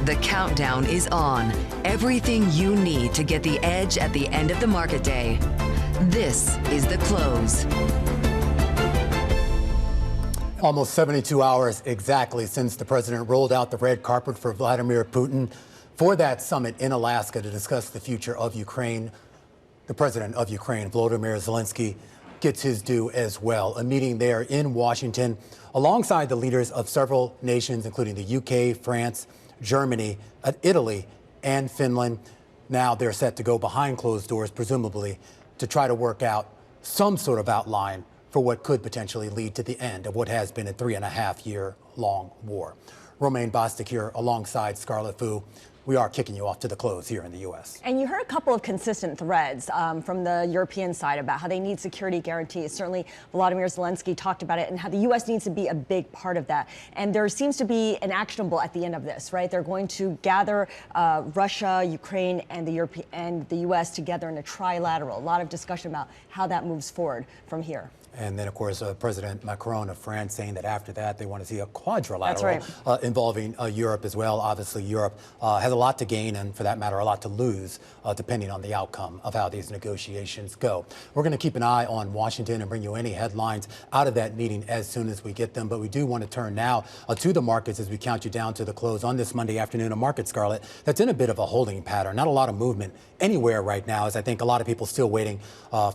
The countdown is on. Everything you need to get the edge at the end of the market day. This is The Close. Almost 72 hours exactly since the president rolled out the red carpet for Vladimir Putin for that summit in Alaska to discuss the future of Ukraine. The president of Ukraine, Volodymyr Zelensky, gets his due as well. A meeting there in Washington alongside the leaders of several nations, including the UK, France, Germany, Italy, and Finland. Now they're set to go behind closed doors, presumably, to try to work out some sort of outline for what could potentially lead to the end of what has been a 3.5-year-long war. Romaine Bostick here alongside Scarlett Fu. We are kicking you off to the close here in the U.S. And you heard a couple of consistent threads from the European side about how they need security guarantees. Certainly, Volodymyr Zelensky talked about it and how the U.S. needs to be a big part of that. And there seems to be an actionable at the end of this, right? They're going to gather Russia, Ukraine, and the U.S. together in a trilateral. A lot of discussion about how that moves forward from here. And then, of course, President Macron of France saying that after that they want to see a quadrilateral. That's right. Involving Europe as well. Obviously, Europe has a lot to gain and, for that matter, a lot to lose, depending on the outcome of how these negotiations go. We're going to keep an eye on Washington and bring you any headlines out of that meeting as soon as we get them. But we do want to turn now to the markets as we count you down to the close on this Monday afternoon. A market, Scarlett, that's in a bit of a holding pattern. Not a lot of movement anywhere right now, as I think a lot of people still waiting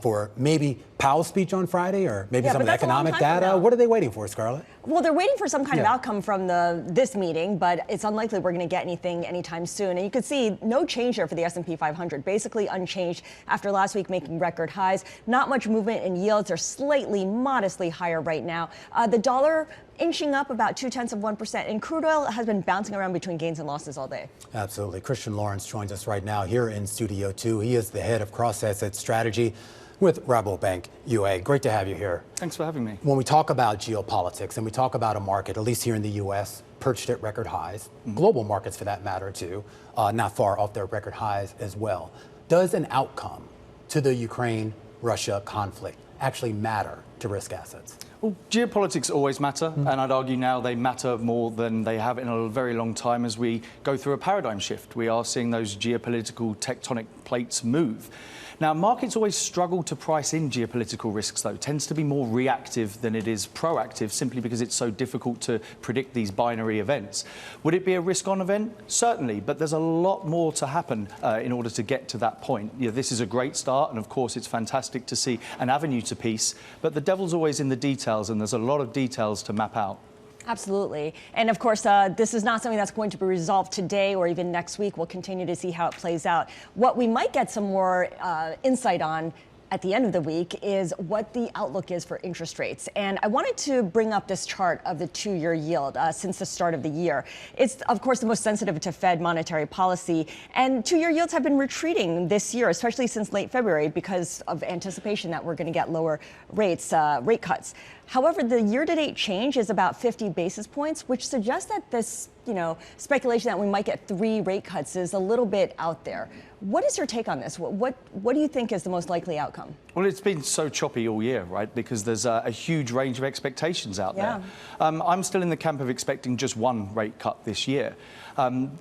for maybe Powell's speech on Friday or maybe some of the economic data. What are they waiting for, Scarlett? Well, they're waiting for some kind of outcome from this meeting, but it's unlikely we're going to get anything anytime soon. And you can see no change here for the S&P 500, basically unchanged after last week making record highs. Not much movement in yields. They're slightly, modestly higher right now. The dollar inching up about 0.2%, and crude oil has been bouncing around between gains and losses all day. Absolutely. Christian Lawrence joins us right now here in Studio 2. He is the head of cross-asset strategy with Rabobank UA. Great to have you here. Thanks for having me. When we talk about geopolitics and we talk about a market, at least here in the U.S., perched at record highs, global markets for that matter too, not far off their record highs as well, does an outcome to the Ukraine-Russia conflict actually matter to risk assets? Well, geopolitics always matter, and I'd argue now they matter more than they have in a very long time as we go through a paradigm shift. We are seeing those geopolitical tectonic plates move. Now, markets always struggle to price in geopolitical risks, though. It tends to be more reactive than it is proactive, simply because it's so difficult to predict these binary events. Would it be a risk-on event? Certainly, but there's a lot more to happen in order to get to that point. You know, this is a great start, and of course, it's fantastic to see an avenue to peace, but the devil's always in the details, and there's a lot of details to map out. Absolutely. And of course, this is not something that's going to be resolved today or even next week. We'll continue to see how it plays out. What we might get some more insight on at the end of the week is what the outlook is for interest rates. And I wanted to bring up this chart of the 2-year yield since the start of the year. It's, of course, the most sensitive to Fed monetary policy. And 2-year yields have been retreating this year, especially since late February, because of anticipation that we're going to get lower rates, rate cuts. However, the year-to-date change is about 50 basis points, which suggests that this, speculation that we might get 3 rate cuts is a little bit out there. What is your take on this? What do you think is the most likely outcome? Well, it's been so choppy all year, right? Because there's a huge range of expectations out there. I'm still in the camp of expecting just 1 rate cut this year.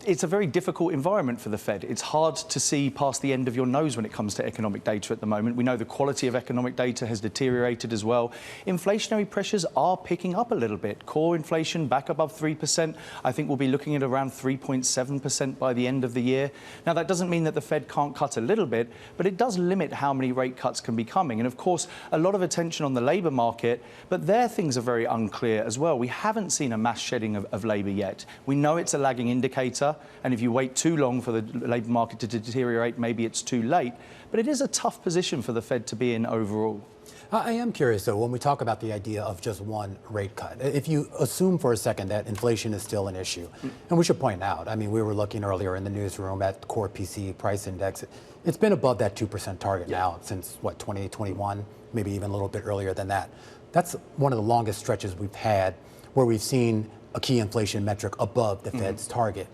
It's a very difficult environment for the Fed. It's hard to see past the end of your nose when it comes to economic data at the moment. We know the quality of economic data has deteriorated as well. Inflationary pressures are picking up a little bit. Core inflation back above 3%. I think we'll be looking at around 3.7% by the end of the year. Now, that doesn't mean that the Fed can't cut a little bit, but it does limit how many rate cuts can be coming. And of course, a lot of attention on the labour market, but there things are very unclear as well. We haven't seen a mass shedding of labour yet. We know it's a lagging indicator, and if you wait too long for the labour market to deteriorate, maybe it's too late. But it is a tough position for the Fed to be in overall. I am curious, though, when we talk about the idea of just 1 rate cut, if you assume for a second that inflation is still an issue, and we should point out, I mean, we were looking earlier in the newsroom at the core PCE price index. It's been above that 2% target now since, 2021, maybe even a little bit earlier than that. That's one of the longest stretches we've had where we've seen a key inflation metric above the Fed's target.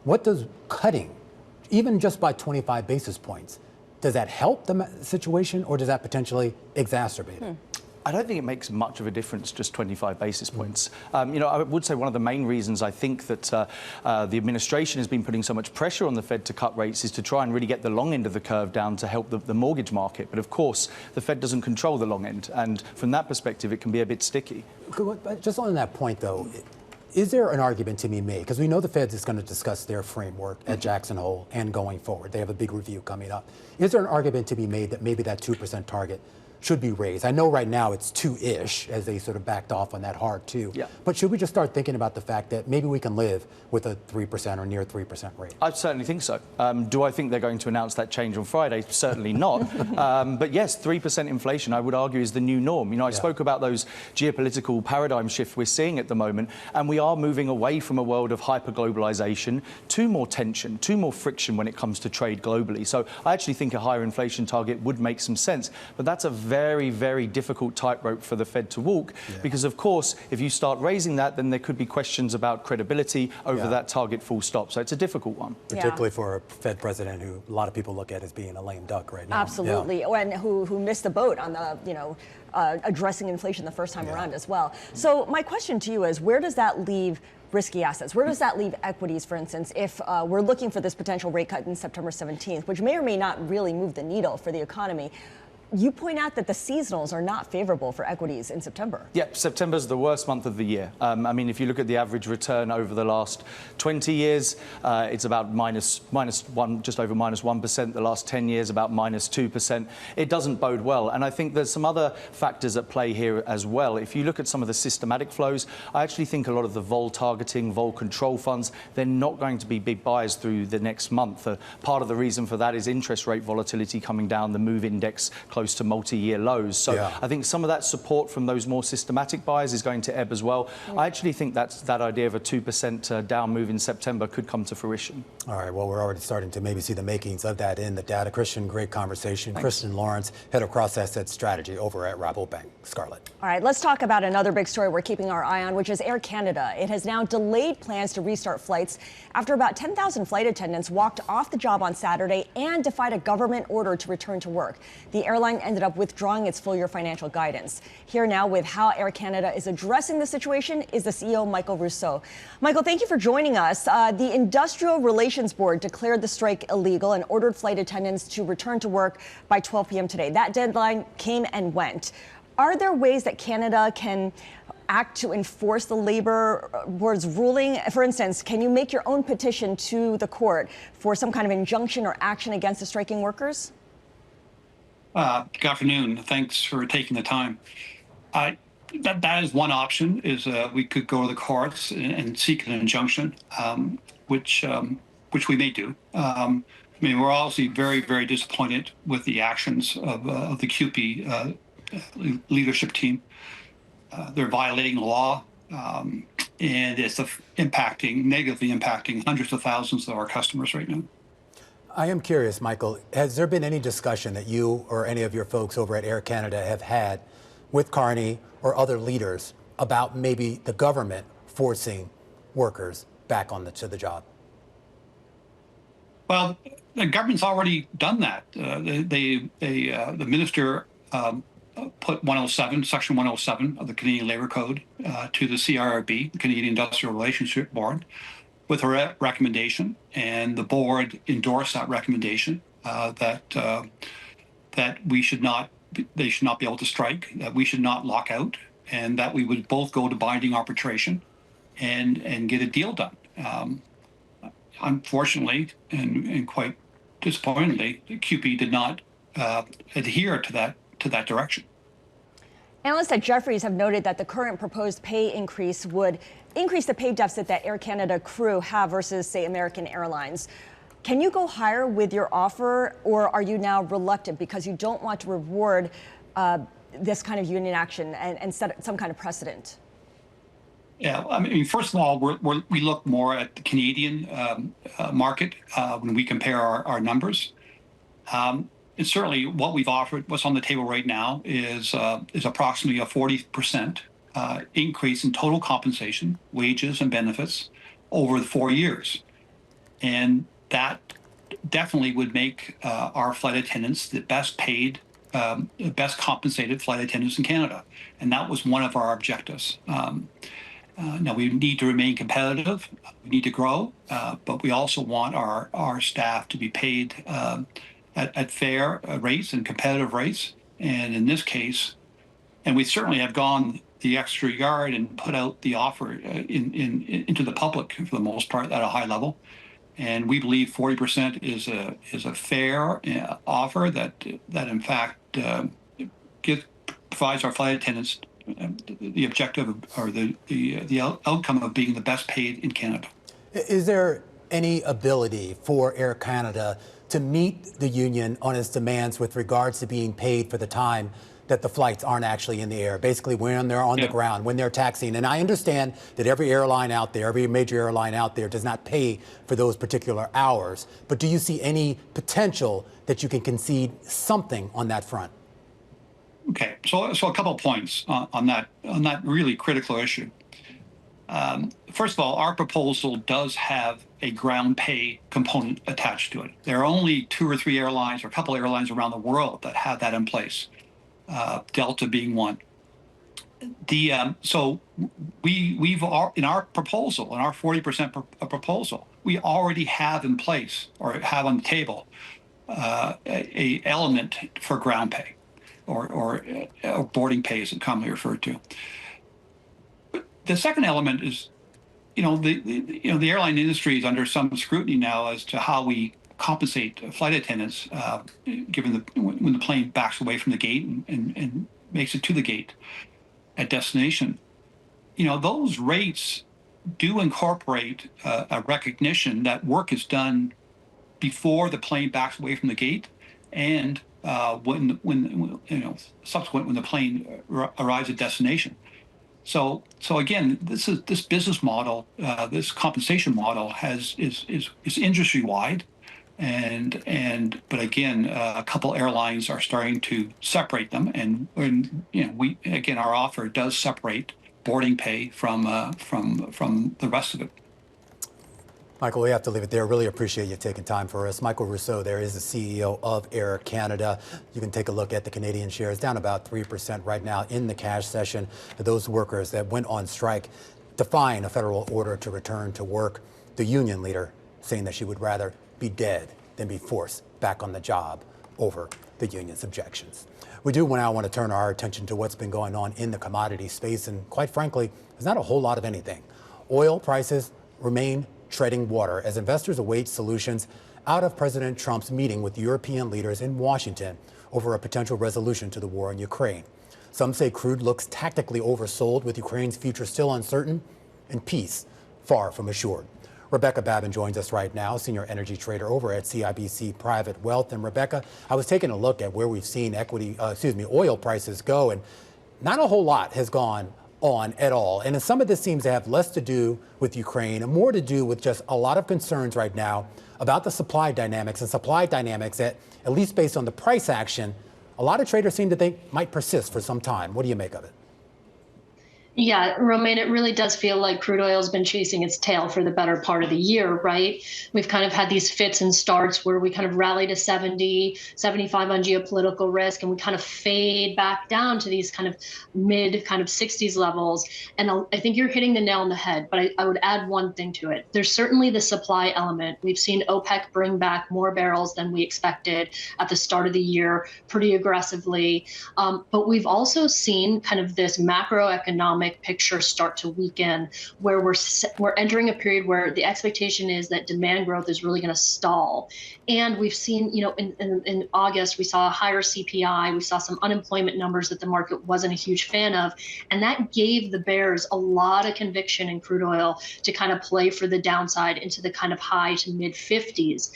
What does cutting, even just by 25 basis points, does that help the situation or does that potentially exacerbate it? I don't think it makes much of a difference, just 25 basis points. I would say one of the main reasons I think that the administration has been putting so much pressure on the Fed to cut rates is to try and really get the long end of the curve down to help the mortgage market. But of course, the Fed doesn't control the long end. And from that perspective, it can be a bit sticky. Just on that point, though, is there an argument to be made? Because we know the Fed is going to discuss their framework at Jackson Hole and going forward. They have a big review coming up. Is there an argument to be made that maybe that 2% target should be raised? I know right now it's 2-ish, as they sort of backed off on that hard 2. Yeah. But should we just start thinking about the fact that maybe we can live with a 3% or near 3% rate? I certainly think so. Do I think they're going to announce that change on Friday? Certainly not. But yes, 3% inflation, I would argue, is the new norm. I spoke about those geopolitical paradigm shifts we're seeing at the moment, and we are moving away from a world of hyper-globalization to more tension, to more friction when it comes to trade globally. So I actually think a higher inflation target would make some sense. But that's a very, very difficult tightrope for the Fed to walk, because, of course, if you start raising that, then there could be questions about credibility over that target full stop. So it's a difficult one. Particularly for a Fed president who a lot of people look at as being a lame duck right now. Absolutely. And who missed the boat on the, addressing inflation the first time around as well. So my question to you is, where does that leave risky assets? Where does that leave equities, for instance, if we're looking for this potential rate cut in September 17th, which may or may not really move the needle for the economy? You point out that the seasonals are not favorable for equities in September. Yeah, September's the worst month of the year. If you look at the average return over the last 20 years, it's about minus one, just over -1%. The last 10 years, about -2%. It doesn't bode well. And I think there's some other factors at play here as well. If you look at some of the systematic flows, I actually think a lot of the vol targeting, vol control funds, they're not going to be big buys through the next month. Part of the reason for that is interest rate volatility coming down, the MOVE index close to multi-year lows. So I think some of that support from those more systematic buyers is going to ebb as well. I actually think that idea of a 2% down move in September could come to fruition. All right, well, we're already starting to maybe see the makings of that in the data. Christian, great conversation. Thanks. Christian Lawrence, head of cross-asset strategy over at Rabobank. Scarlett. All right, let's talk about another big story we're keeping our eye on, which is Air Canada. It has now delayed plans to restart flights after about 10,000 flight attendants walked off the job on Saturday and defied a government order to return to work. The airline ended up withdrawing its full-year financial guidance. Here now with how Air Canada is addressing the situation is the CEO, Michael Rousseau. Michael, thank you for joining us. The Industrial Relations Board declared the strike illegal and ordered flight attendants to return to work by 12 p.m. today. That deadline came and went. Are there ways that Canada can act to enforce the Labor Board's ruling? For instance, can you make your own petition to the court for some kind of injunction or action against the striking workers? Good afternoon. Thanks for taking the time. That is one option. We could go to the courts and seek an injunction, which we may do. We're obviously very, very disappointed with the actions of the CUPE leadership team. They're violating the law, and it's negatively impacting hundreds of thousands of our customers right now. I am curious, Michael, has there been any discussion that you or any of your folks over at Air Canada have had with Carney or other leaders about maybe the government forcing workers back to the job? Well, the government's already done that. The minister put Section 107 of the Canadian Labour Code to the CIRB, the Canadian Industrial Relationship Board, with a recommendation, and the board endorsed that recommendation that they should not be able to strike, that we should not lock out, and that we would both go to binding arbitration and get a deal done. Unfortunately, and quite disappointingly, the CUPE did not adhere to that direction. Analysts at Jefferies have noted that the current proposed pay increase would increase the pay deficit that Air Canada crew have versus, say, American Airlines. Can you go higher with your offer, or are you now reluctant because you don't want to reward this kind of union action and set some kind of precedent? Yeah, first of all, we look more at the Canadian market when we compare our numbers. And certainly what we've offered, what's on the table right now, is approximately a 40% increase in total compensation, wages and benefits over the 4 years. And that definitely would make our flight attendants the best paid best compensated flight attendants in Canada. And that was one of our objectives. Now, we need to remain competitive. We need to grow, but we also want our staff to be paid at fair rates and competitive rates. And in this case, and we certainly have gone the extra yard and put out the offer into the public for the most part at a high level. And we believe 40% is a fair offer that in fact provides our flight attendants the objective or the outcome of being the best paid in Canada. Is there any ability for Air Canada to meet the union on its demands with regards to being paid for the time that the flights aren't actually in the air, basically when they're on the ground, when they're taxiing? And I understand that every airline out there, every major airline out there does not pay for those particular hours. But do you see any potential that you can concede something on that front? Okay, so a couple of points on that really critical issue. First of all, our proposal does have a ground pay component attached to it. There are only 2 or 3 airlines or a couple of airlines around the world that have that in place. Delta being one. So we've in our proposal, in our 40% proposal, we already have in place or have on the table a element for ground pay or boarding pay, as it's commonly referred to. But the second element is, the airline industry is under some scrutiny now as to how we compensate flight attendants, given when the plane backs away from the gate and makes it to the gate at destination. Those rates do incorporate a recognition that work is done before the plane backs away from the gate and subsequent when the plane arrives at destination. So again, this business model, this compensation model is industry wide. But again, a couple airlines are starting to separate them, and our offer does separate boarding pay from the rest of it. Michael, we have to leave it there. Really appreciate you taking time for us. Michael Rousseau, there is the CEO of Air Canada. You can take a look at the Canadian shares, down about 3% right now in the cash session. Those workers that went on strike defying a federal order to return to work. The union leader saying that she would rather be dead than be forced back on the job over the union's objections. We do now want to turn our attention to what's been going on in the commodity space, and quite frankly, there's not a whole lot of anything. Oil prices remain treading water as investors await solutions out of President Trump's meeting with European leaders in Washington over a potential resolution to the war in Ukraine. Some say crude looks tactically oversold, with Ukraine's future still uncertain and peace far from assured. Rebecca Babin joins us right now, senior energy trader over at CIBC Private Wealth. And Rebecca, I was taking a look at where we've seen oil prices go, and not a whole lot has gone on at all. And some of this seems to have less to do with Ukraine and more to do with just a lot of concerns right now about the supply dynamics that, at least based on the price action, a lot of traders seem to think might persist for some time. What do you make of it? Yeah, Romaine, it really does feel like crude oil has been chasing its tail for the better part of the year, right? We've kind of had these fits and starts where we kind of rally to 70, 75 on geopolitical risk, and we kind of fade back down to these kind of mid 60s levels. And I think you're hitting the nail on the head, but I would add one thing to it. There's certainly the supply element. We've seen OPEC bring back more barrels than we expected at the start of the year, pretty aggressively. But we've also seen kind of this macroeconomic picture start to weaken, where we're entering a period where the expectation is that demand growth is really going to stall. And we've seen, in August, we saw a higher CPI, we saw some unemployment numbers that the market wasn't a huge fan of, and that gave the bears a lot of conviction in crude oil to kind of play for the downside into the kind of high to mid 50s.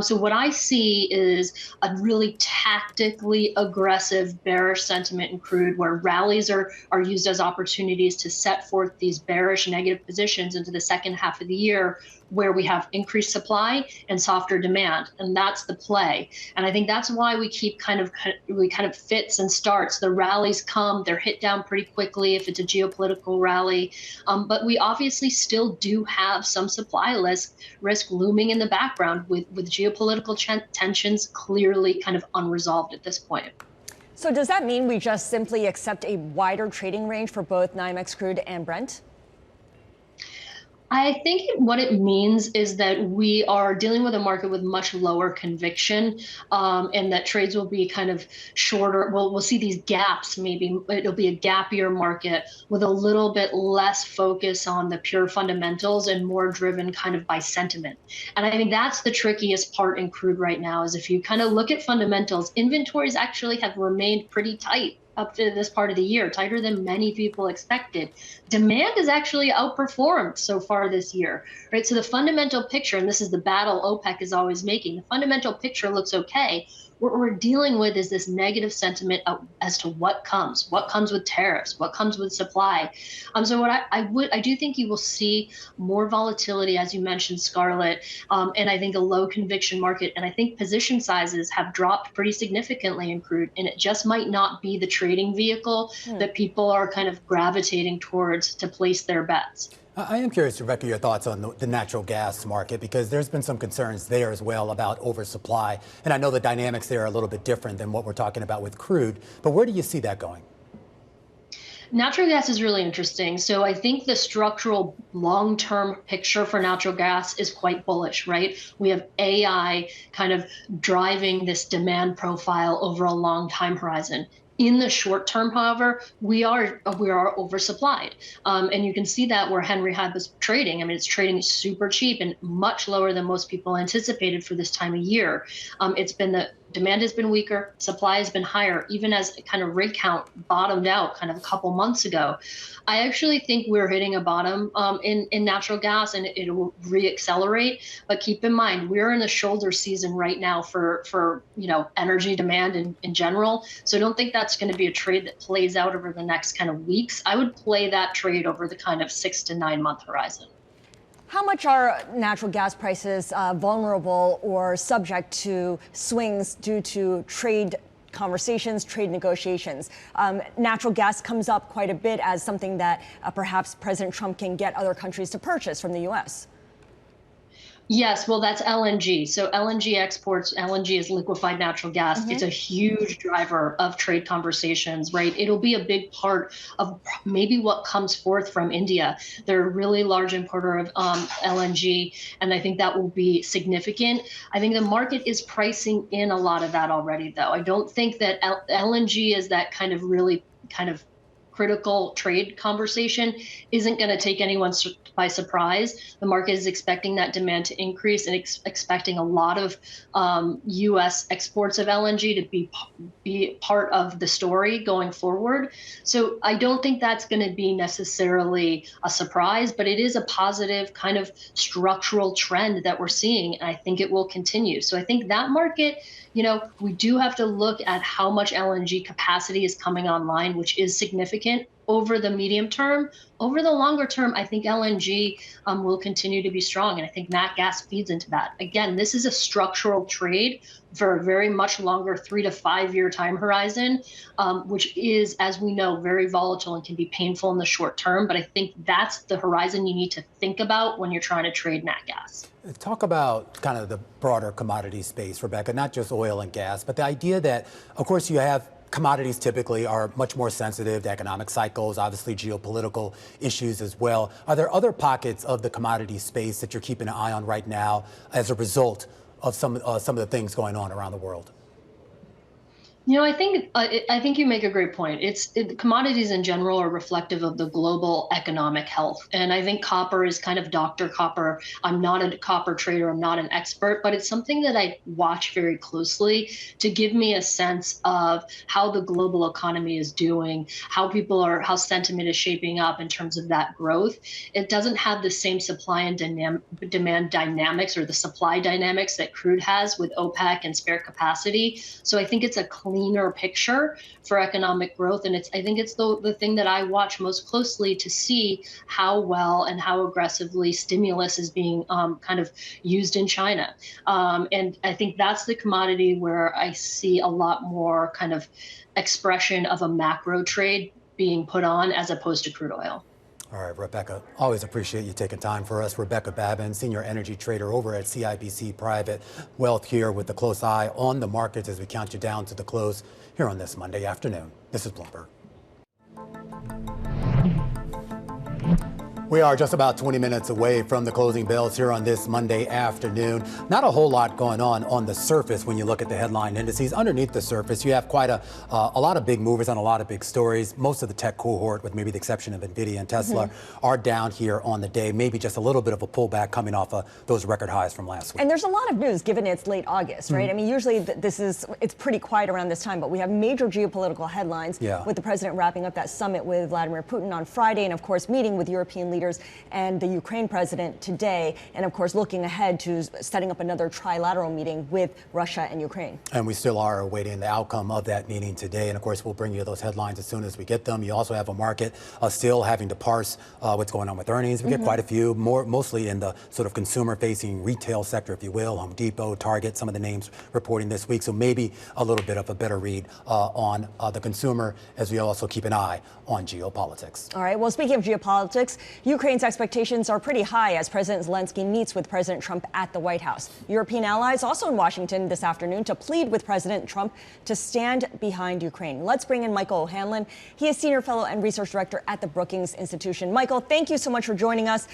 So what I see is a really tactically aggressive bearish sentiment in crude, where rallies are used as opportunities to set forth these bearish negative positions into the second half of the year, where we have increased supply and softer demand. And that's the play. And I think that's why we keep kind of fits and starts. The rallies come, they're hit down pretty quickly if it's a geopolitical rally. But we obviously still do have some supply risk looming in the background with geopolitical tensions clearly kind of unresolved at this point. So does that mean we just simply accept a wider trading range for both NYMEX crude and Brent? I think what it means is that we are dealing with a market with much lower conviction, and that trades will be kind of shorter. We'll see these gaps. Maybe it'll be a gappier market with a little bit less focus on the pure fundamentals and more driven kind of by sentiment. And I think that's the trickiest part in crude right now is if you kind of look at fundamentals, inventories actually have remained pretty tight up to this part of the year, tighter than many people expected. Demand has actually outperformed so far this year, right? So the fundamental picture, and this is the battle OPEC is always making, the fundamental picture looks okay. What we're dealing with is this negative sentiment as to what comes with tariffs, what comes with supply. So what I do think you will see more volatility, as you mentioned, Scarlett, and I think a low conviction market. And I think position sizes have dropped pretty significantly in crude, and it just might not be the trading vehicle that people are kind of gravitating towards to place their bets. I am curious, Rebecca, your thoughts on the natural gas market, because there's been some concerns there as well about oversupply. And I know the dynamics there are a little bit different than what we're talking about with crude. But where do you see that going? Natural gas is really interesting. So I think the structural long-term picture for natural gas is quite bullish, right? We have AI kind of driving this demand profile over a long time horizon. In the short term, however, we are oversupplied. And you can see that where Henry Hub is trading. I mean, it's trading super cheap and much lower than most people anticipated for this time of year. It's been the demand has been weaker, supply has been higher, even as kind of rig count bottomed out kind of a couple months ago. I actually think we're hitting a bottom in natural gas, and it will reaccelerate. But keep in mind, we're in the shoulder season right now for energy demand in general. So I don't think that's going to be a trade that plays out over the next kind of weeks. I would play that trade over the kind of 6 to 9 month horizon. How much are natural gas prices vulnerable or subject to swings due to trade conversations, trade negotiations? Natural gas comes up quite a bit as something that perhaps President Trump can get other countries to purchase from the U.S. Yes, well, that's LNG. So LNG exports, LNG is liquefied natural gas. It's a huge driver of trade conversations, right? It'll be a big part of maybe what comes forth from India. They're a really large importer of LNG, and I think that will be significant. I think the market is pricing in a lot of that already, though. I don't think that LNG is that kind of really kind of critical trade conversation isn't going to take anyone by surprise. The market is expecting that demand to increase and expecting a lot of U.S. exports of LNG to be part of the story going forward. So I don't think that's going to be necessarily a surprise, but it is a positive kind of structural trend that we're seeing, and I think it will continue. So I think that market, we do have to look at how much LNG capacity is coming online, which is significant over the medium term. Over the longer term, I think LNG will continue to be strong, and I think nat gas feeds into that. Again, this is a structural trade for a very much longer 3 to 5 year time horizon, which is, as we know, very volatile and can be painful in the short term. But I think that's the horizon you need to think about when you're trying to trade nat gas. Talk about kind of the broader commodity space, Rebecca, not just oil and gas, but the idea that, of course, you have commodities typically are much more sensitive to economic cycles, obviously geopolitical issues as well. Are there other pockets of the commodity space that you're keeping an eye on right now as a result of some of the things going on around the world? I think you make a great point. Commodities in general are reflective of the global economic health. And I think copper is kind of Dr. Copper. I'm not a copper trader. I'm not an expert, but it's something that I watch very closely to give me a sense of how the global economy is doing, how sentiment is shaping up in terms of that growth. It doesn't have the same supply and demand dynamics or the supply dynamics that crude has with OPEC and spare capacity. So I think it's a cleaner picture for economic growth. And I think it's the thing that I watch most closely to see how well and how aggressively stimulus is being kind of used in China. And I think that's the commodity where I see a lot more kind of expression of a macro trade being put on as opposed to crude oil. All right, Rebecca, always appreciate you taking time for us. Rebecca Babin, senior energy trader over at CIBC Private Wealth, here with a close eye on the markets as we count you down to the close here on this Monday afternoon. This is Bloomberg. We are just about 20 minutes away from the closing bells here on this Monday afternoon. Not a whole lot going on the surface when you look at the headline indices. Underneath the surface, you have quite a lot of big movers on a lot of big stories. Most of the tech cohort, with maybe the exception of NVIDIA and Tesla, are down here on the day. Maybe just a little bit of a pullback coming off of those record highs from last week. And there's a lot of news given it's late August, right? I mean, usually it's pretty quiet around this time, but we have major geopolitical headlines with the president wrapping up that summit with Vladimir Putin on Friday, and of course meeting with European leaders and the Ukraine president today, and of course looking ahead to setting up another trilateral meeting with Russia and Ukraine. And we still are awaiting the outcome of that meeting today, and of course we'll bring you those headlines as soon as we get them. You also have a market still having to parse what's going on with earnings. We get quite a few, mostly in the sort of consumer-facing retail sector, if you will. Home Depot, Target, some of the names reporting this week, so maybe a little bit of a better read on the consumer, as we also keep an eye on geopolitics. All right, well, speaking of geopolitics, Ukraine's expectations are pretty high as President Zelensky meets with President Trump at the White House. European allies also in Washington this afternoon to plead with President Trump to stand behind Ukraine. Let's bring in Michael O'Hanlon. He is Senior Fellow and Research Director at the Brookings Institution. Michael, thank you so much for joining us.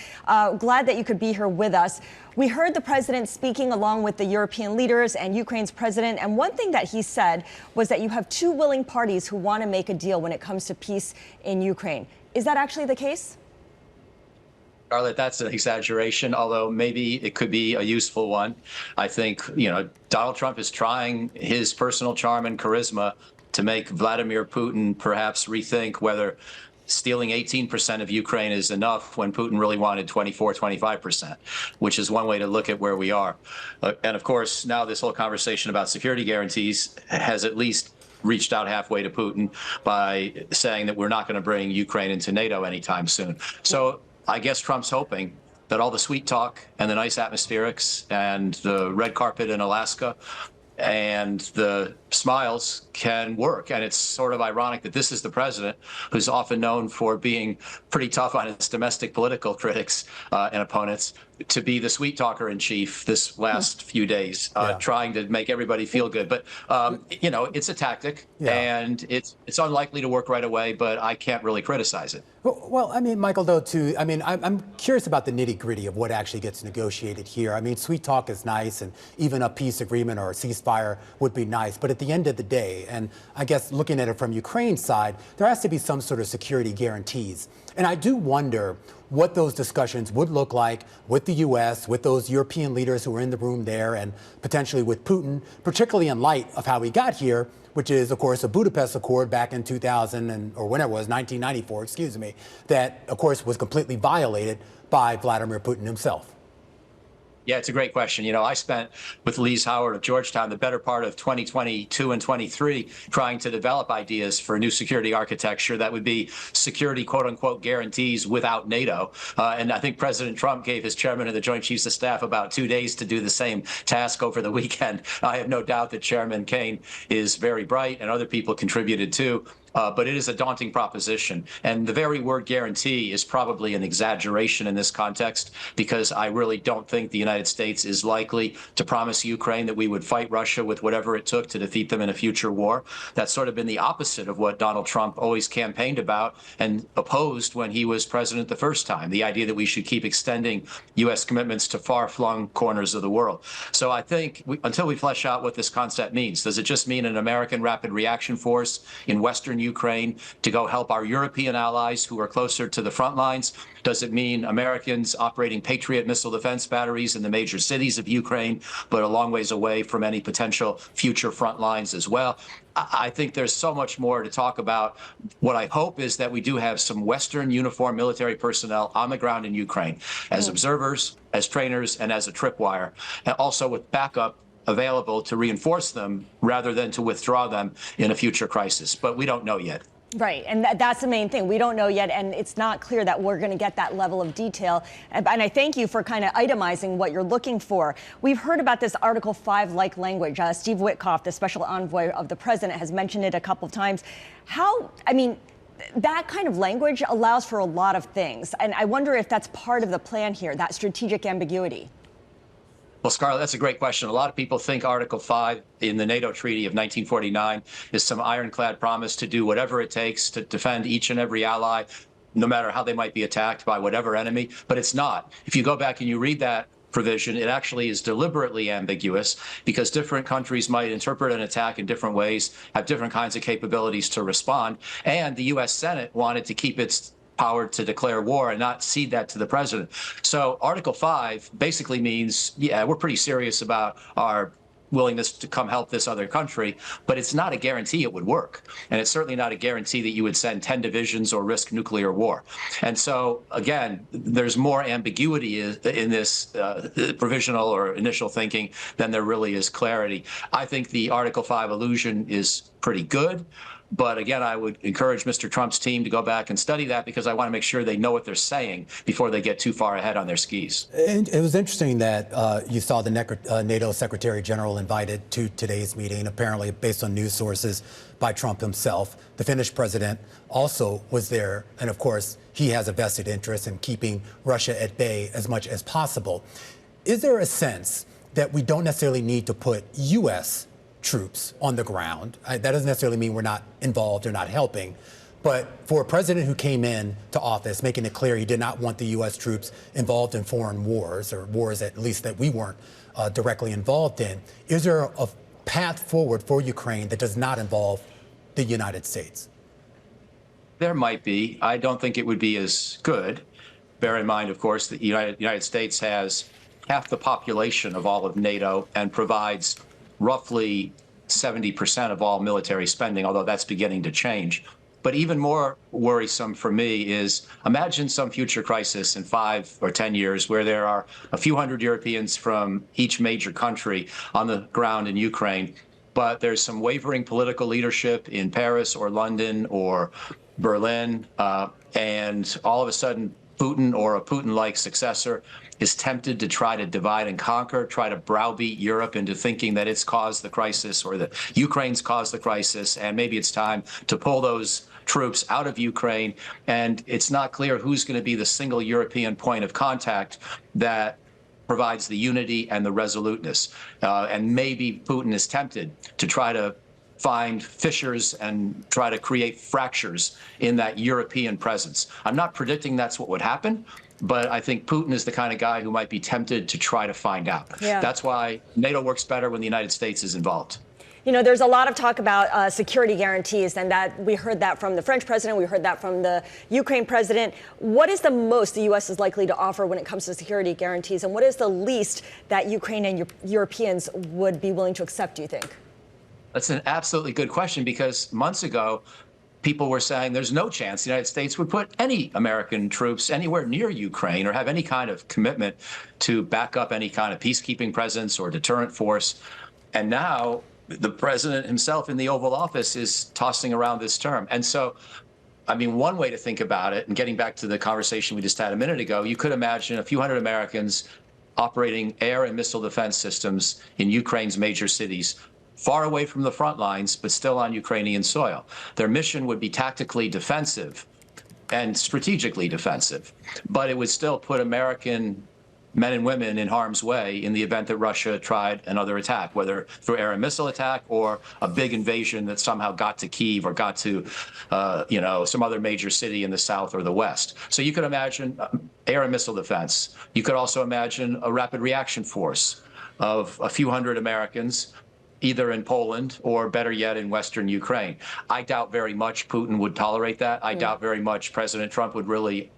Glad that you could be here with us. We heard the president speaking along with the European leaders and Ukraine's president, and one thing that he said was that you have two willing parties who want to make a deal when it comes to peace in Ukraine. Is that actually the case? Scarlett, that's an exaggeration, although maybe it could be a useful one. I think, Donald Trump is trying his personal charm and charisma to make Vladimir Putin perhaps rethink whether stealing 18% of Ukraine is enough when Putin really wanted 24, 25%, which is one way to look at where we are. And of course, now this whole conversation about security guarantees has at least reached out halfway to Putin by saying that we're not going to bring Ukraine into NATO anytime soon. So I guess Trump's hoping that all the sweet talk and the nice atmospherics and the red carpet in Alaska and the smiles can work. And it's sort of ironic that this is the president who's often known for being pretty tough on his domestic political critics and opponents to be the sweet talker in chief this last few days, trying to make everybody feel good. But, it's a tactic and it's unlikely to work right away, but I can't really criticize it. Well, I mean, Michael, though, too, I'm curious about the nitty gritty of what actually gets negotiated here. I mean, sweet talk is nice, and even a peace agreement or a ceasefire would be nice. But at the end of the day, and I guess looking at it from Ukraine's side, there has to be some sort of security guarantees. And I do wonder what those discussions would look like with the U.S., with those European leaders who are in the room there, and potentially with Putin, particularly in light of how we got here, which is, of course, a Budapest Accord back in 2000 or whenever it was, 1994, that, of course, was completely violated by Vladimir Putin himself. Yeah, it's a great question. I spent with Lise Howard of Georgetown the better part of 2022 and 23 trying to develop ideas for a new security architecture that would be security, quote unquote, guarantees without NATO. And I think President Trump gave his chairman of the Joint Chiefs of Staff about 2 days to do the same task over the weekend. I have no doubt that Chairman Kaine is very bright and other people contributed too. But it is a daunting proposition. And the very word guarantee is probably an exaggeration in this context, because I really don't think the United States is likely to promise Ukraine that we would fight Russia with whatever it took to defeat them in a future war. That's sort of been the opposite of what Donald Trump always campaigned about and opposed when he was president the first time, the idea that we should keep extending U.S. commitments to far-flung corners of the world. So I think until we flesh out what this concept means, does it just mean an American rapid reaction force in Western Ukraine to go help our European allies who are closer to the front lines? Does it mean Americans operating Patriot missile defense batteries in the major cities of Ukraine, but a long ways away from any potential future front lines as well? I think there's so much more to talk about. What I hope is that we do have some Western uniformed military personnel on the ground in Ukraine as observers, as trainers, and as a tripwire, and also with backup available to reinforce them rather than to withdraw them in a future crisis. But we don't know yet. Right, and that's the main thing. We don't know yet, and it's not clear that we're going to get that level of detail. And I thank you for kind of itemizing what you're looking for. We've heard about this Article 5-like language. Steve Witkoff, the special envoy of the president, has mentioned it a couple of times. that kind of language allows for a lot of things. And I wonder if that's part of the plan here, that strategic ambiguity. Well, Scarlett, that's a great question. A lot of people think Article 5 in the NATO Treaty of 1949 is some ironclad promise to do whatever it takes to defend each and every ally, no matter how they might be attacked by whatever enemy. But it's not. If you go back and you read that provision, it actually is deliberately ambiguous because different countries might interpret an attack in different ways, have different kinds of capabilities to respond. And the U.S. Senate wanted to keep its power to declare war and not cede that to the president. So Article 5 basically means, yeah, we're pretty serious about our willingness to come help this other country, but it's not a guarantee it would work. And it's certainly not a guarantee that you would send 10 divisions or risk nuclear war. And so, again, there's more ambiguity in this provisional or initial thinking than there really is clarity. I think the Article 5 illusion is pretty good. But again, I would encourage Mr. Trump's team to go back and study that because I want to make sure they know what they're saying before they get too far ahead on their skis. And it was interesting that you saw the NATO Secretary General invited to today's meeting, apparently based on news sources by Trump himself. The Finnish president also was there. And of course, he has a vested interest in keeping Russia at bay as much as possible. Is there a sense that we don't necessarily need to put U.S. troops on the ground? That doesn't necessarily mean we're not involved or not helping. But for a president who came in to office making it clear he did not want the U.S. troops involved in foreign wars, or wars at least that we weren't directly involved in, is there a path forward for Ukraine that does not involve the United States? There might be. I don't think it would be as good. Bear in mind, of course, that the United States has half the population of all of NATO and provides roughly 70% of all military spending, although that's beginning to change. But even more worrisome for me is imagine some future crisis in 5 or 10 years where there are a few hundred Europeans from each major country on the ground in Ukraine, but there's some wavering political leadership in Paris or London or Berlin, and all of a sudden Putin or a Putin-like successor is tempted to try to divide and conquer, try to browbeat Europe into thinking that it's caused the crisis or that Ukraine's caused the crisis, and maybe it's time to pull those troops out of Ukraine. And it's not clear who's going to be the single European point of contact that provides the unity and the resoluteness. And maybe Putin is tempted to try to find fissures and try to create fractures in that European presence. I'm not predicting that's what would happen, but I think Putin is the kind of guy who might be tempted to try to find out. Yeah. That's why NATO works better when the United States is involved. You know, there's a lot of talk about security guarantees, and that we heard that from the French president, we heard that from the Ukraine president. What is the most the U.S. is likely to offer when it comes to security guarantees, and what is the least that Ukraine and Europeans would be willing to accept, do you think? That's an absolutely good question, because months ago, people were saying there's no chance the United States would put any American troops anywhere near Ukraine or have any kind of commitment to back up any kind of peacekeeping presence or deterrent force. And now the president himself in the Oval Office is tossing around this term. And so, I mean, one way to think about it, and getting back to the conversation we just had a minute ago, you could imagine a few hundred Americans operating air and missile defense systems in Ukraine's major cities, far away from the front lines, but still on Ukrainian soil. Their mission would be tactically defensive and strategically defensive, but it would still put American men and women in harm's way in the event that Russia tried another attack, whether through air and missile attack or a big invasion that somehow got to Kyiv or got to, some other major city in the south or the west. So you could imagine air and missile defense. You could also imagine a rapid reaction force of a few hundred Americans, either in Poland or better yet in Western Ukraine. I doubt very much Putin would tolerate that. I doubt very much President Trump would really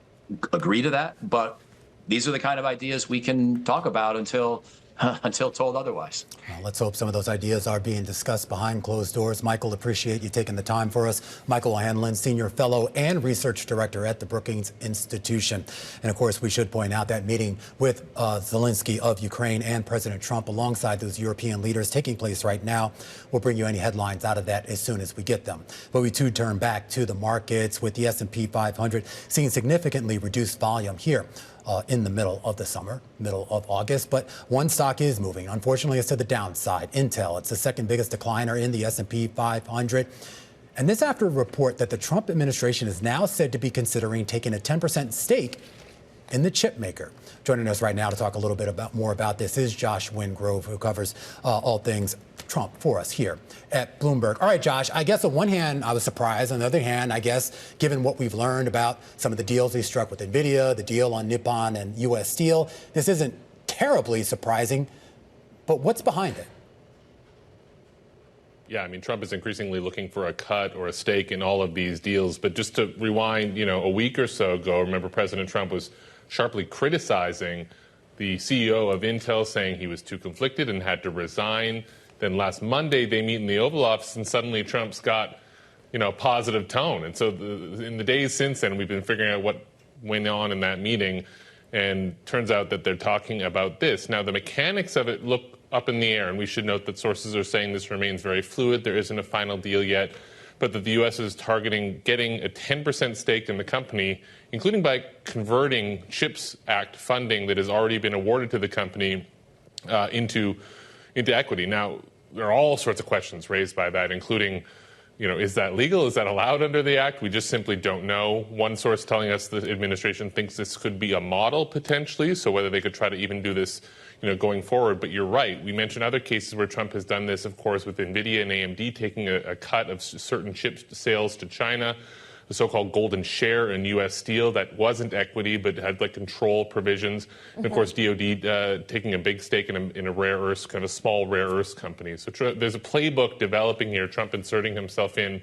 agree to that. But these are the kind of ideas we can talk about until told otherwise. Well, let's hope some of those ideas are being discussed behind closed doors. Michael, appreciate you taking the time for us. Michael Hanlon, Senior Fellow and Research Director at the Brookings Institution. And of course, we should point out that meeting with Zelensky of Ukraine and President Trump alongside those European leaders taking place right now. We'll bring you any headlines out of that as soon as we get them. But we too turn back to the markets with the S&P 500 seeing significantly reduced volume here. In the middle of the summer, middle of August. But one stock is moving. Unfortunately, it's to the downside. Intel, it's the second biggest decliner in the S&P 500. And this after a report that the Trump administration is now said to be considering taking a 10% stake in the chip maker. Joining us right now to talk a little bit more about this is Josh Wingrove, who covers all things Trump for us here at Bloomberg. All right, Josh, I guess on one hand, I was surprised. On the other hand, I guess, given what we've learned about some of the deals he struck with NVIDIA, the deal on Nippon and U.S. Steel, this isn't terribly surprising. But what's behind it? Yeah, I mean, Trump is increasingly looking for a cut or a stake in all of these deals. But just to rewind, a week or so ago, remember President Trump was sharply criticizing the CEO of Intel, saying he was too conflicted and had to resign. Then last Monday, they meet in the Oval Office, and suddenly Trump's got, a positive tone. And so in the days since then, we've been figuring out what went on in that meeting. And turns out that they're talking about this. Now, the mechanics of it look up in the air, and we should note that sources are saying this remains very fluid. There isn't a final deal yet, but that the U.S. is targeting getting a 10% stake in the company, including by converting CHIPS Act funding that has already been awarded to the company into equity. Now, there are all sorts of questions raised by that, including, is that legal? Is that allowed under the act? We just simply don't know. One source telling us the administration thinks this could be a model potentially, so whether they could try to even do this, going forward. But you're right. We mentioned other cases where Trump has done this, of course, with NVIDIA and AMD taking a cut of certain chip sales to China, the so-called golden share in U.S. Steel that wasn't equity but had control provisions. And of course, DOD taking a big stake in a rare earths, kind of a small rare earths company. So there's a playbook developing here, Trump inserting himself in,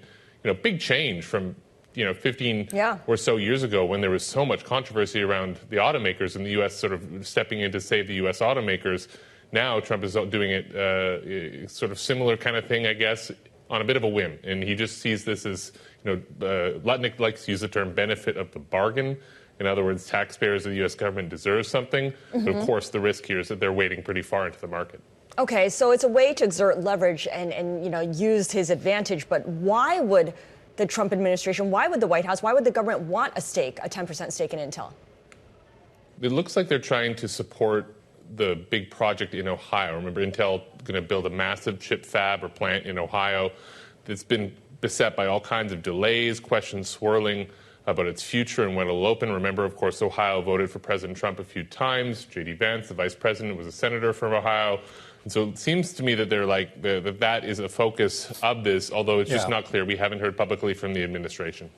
big change from 15 or so years ago when there was so much controversy around the automakers and the U.S. sort of stepping in to save the U.S. automakers. Now Trump is doing it sort of similar kind of thing, I guess, on a bit of a whim. And he just sees this as, Lutnick likes to use the term benefit of the bargain. In other words, taxpayers of the U.S. government deserve something. But of course, the risk here is that they're wading pretty far into the market. Okay, so it's a way to exert leverage and use his advantage. But why would the Trump administration, why would the White House, why would the government want a 10% stake in Intel? It looks like they're trying to support the big project in Ohio. Remember, Intel going to build a massive chip fab or plant in Ohio that's been beset by all kinds of delays, questions swirling about its future and when it'll open. Remember, of course, Ohio voted for President Trump a few times. J.D. Vance, the vice president, was a senator from Ohio. And so it seems to me that they're that is a focus of this, although it's just not clear. We haven't heard publicly from the administration.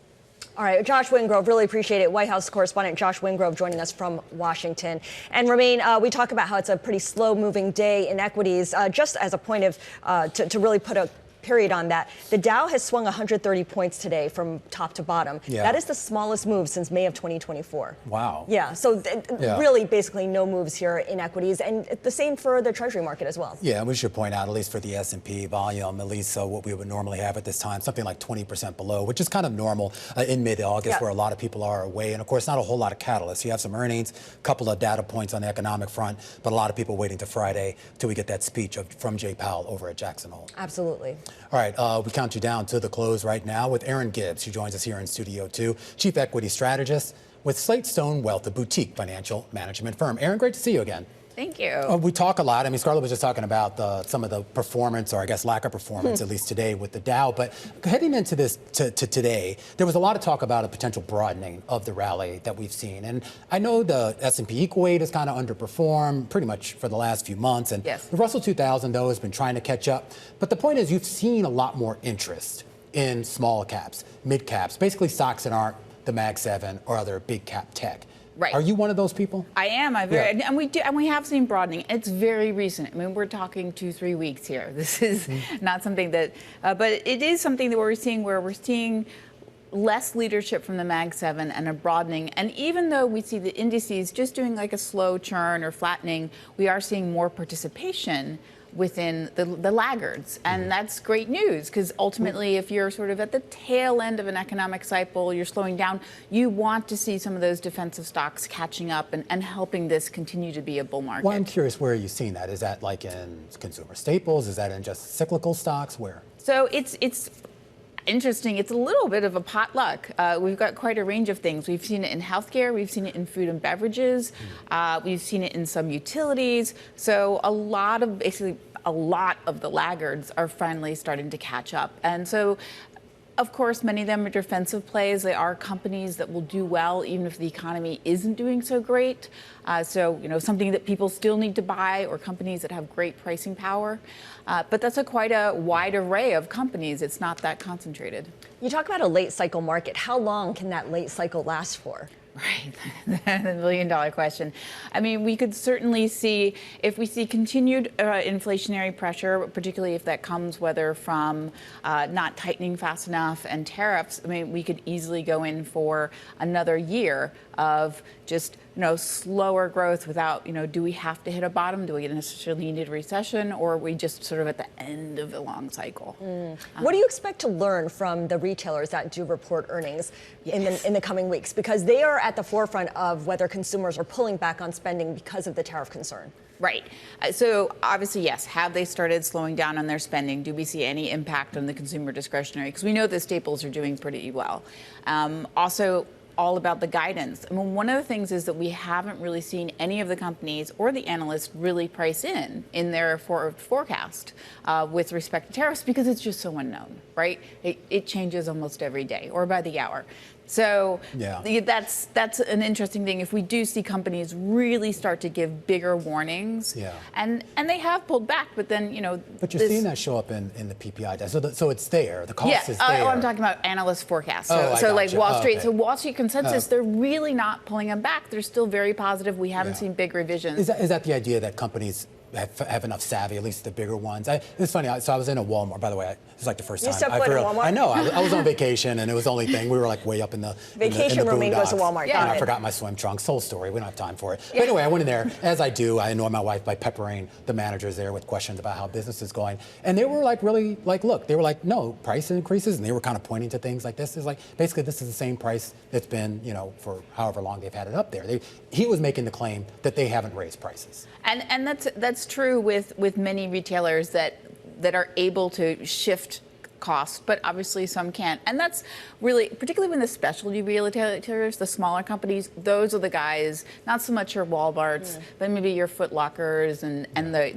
All right, Josh Wingrove, really appreciate it. White House correspondent Josh Wingrove joining us from Washington. And Romaine, we talk about how it's a pretty slow-moving day in equities. Just as a point of, to really put a period on that, the Dow has swung 130 points today from top to bottom. That is the smallest move since May of 2024. Wow. Yeah, so really basically no moves here in equities, and the same for the Treasury market as well. Yeah, and we should point out, at least for the S&P volume, at least what we would normally have at this time, something like 20% below, which is kind of normal in mid-August where a lot of people are away. And of course, not a whole lot of catalysts. You have some earnings, a couple of data points on the economic front, but a lot of people waiting to Friday till we get that speech from Jay Powell over at Jackson Hole. Absolutely. All right, we count you down to the close right now with Erin Gibbs, who joins us here in Studio 2, Chief Equity Strategist with Slatestone Wealth, a boutique financial management firm. Erin, great to see you again. Thank you. We talk a lot. I mean, Scarlett was just talking about some of the performance, or I guess lack of performance, at least today with the Dow. But heading into this to today, there was a lot of talk about a potential broadening of the rally that we've seen. And I know the S&P equal weight has kind of underperformed pretty much for the last few months. And the Russell 2000, though, has been trying to catch up. But the point is, you've seen a lot more interest in small caps, mid caps, basically stocks that aren't the Mag 7 or other big cap tech. Right. Are you one of those people? I am. And we have seen broadening. It's very recent. I mean, we're talking 2-3 weeks here. This is not something that, but it is something that we're seeing less leadership from the Mag 7 and a broadening. And even though we see the indices just doing like a slow churn or flattening, we are seeing more participation within the laggards. And that's great news, because ultimately, if you're sort of at the tail end of an economic cycle, you're slowing down, you want to see some of those defensive stocks catching up and helping this continue to be a bull market. Well, I'm curious, where are you seeing that? Is that like in consumer staples? Is that in just cyclical stocks? Where? So it's interesting. It's a little bit of a potluck. We've got quite a range of things. We've seen it in healthcare. We've seen it in food and beverages. We've seen it in some utilities. So a lot of the laggards are finally starting to catch up. And so Of course, many of them are defensive plays. They are companies that will do well even if the economy isn't doing so great. So, something that people still need to buy, or companies that have great pricing power. But that's quite a wide array of companies. It's not that concentrated. You talk about a late cycle market. How long can that late cycle last for? Right, the million-dollar question. I mean, we could certainly see, if we see continued inflationary pressure, particularly if that comes whether from not tightening fast enough and tariffs, I mean, we could easily go in for another year of just, slower growth without, do we have to hit a bottom? Do we necessarily need a recession, or are we just sort of at the end of a long cycle? What do you expect to learn from the retailers that do report earnings in the coming weeks? Because they are at the forefront of whether consumers are pulling back on spending because of the tariff concern. Right. So obviously, yes. Have they started slowing down on their spending? Do we see any impact on the consumer discretionary? Because we know the staples are doing pretty well. Also, all about the guidance. I mean, one of the things is that we haven't really seen any of the companies or the analysts really price in their forecast with respect to tariffs, because it's just so unknown, right? It changes almost every day or by the hour. So that's an interesting thing. If we do see companies really start to give bigger warnings, and they have pulled back, but then But you're seeing that show up in the PPI data, so it's there. The cost is there. Oh, I'm talking about analyst forecasts. So like Wall Street. Okay. So Wall Street consensus, they're really not pulling them back. They're still very positive. We haven't seen big revisions. Is that the idea that companies have enough savvy, at least the bigger ones? It's funny. So I was in a Walmart, by the way. It was like the first time. You stepped foot in Walmart? I know. I was on vacation, and it was the only thing. We were like way up in the vacation. Romaine goes to Walmart. And I forgot my swim trunks. Whole story. We don't have time for it. But anyway, I went in there, as I do. I annoy my wife by peppering the managers there with questions about how business is going, and they were like really like, look, they were like, no price increases, and they were kind of pointing to things like this. Is like basically this is the same price that's been for however long they've had it up there. He was making the claim that they haven't raised prices. And that's true with many retailers that are able to shift costs, but obviously some can't. And that's really, particularly when the specialty retailers, the smaller companies, those are the guys, not so much your Walmarts, but maybe your Foot Lockers and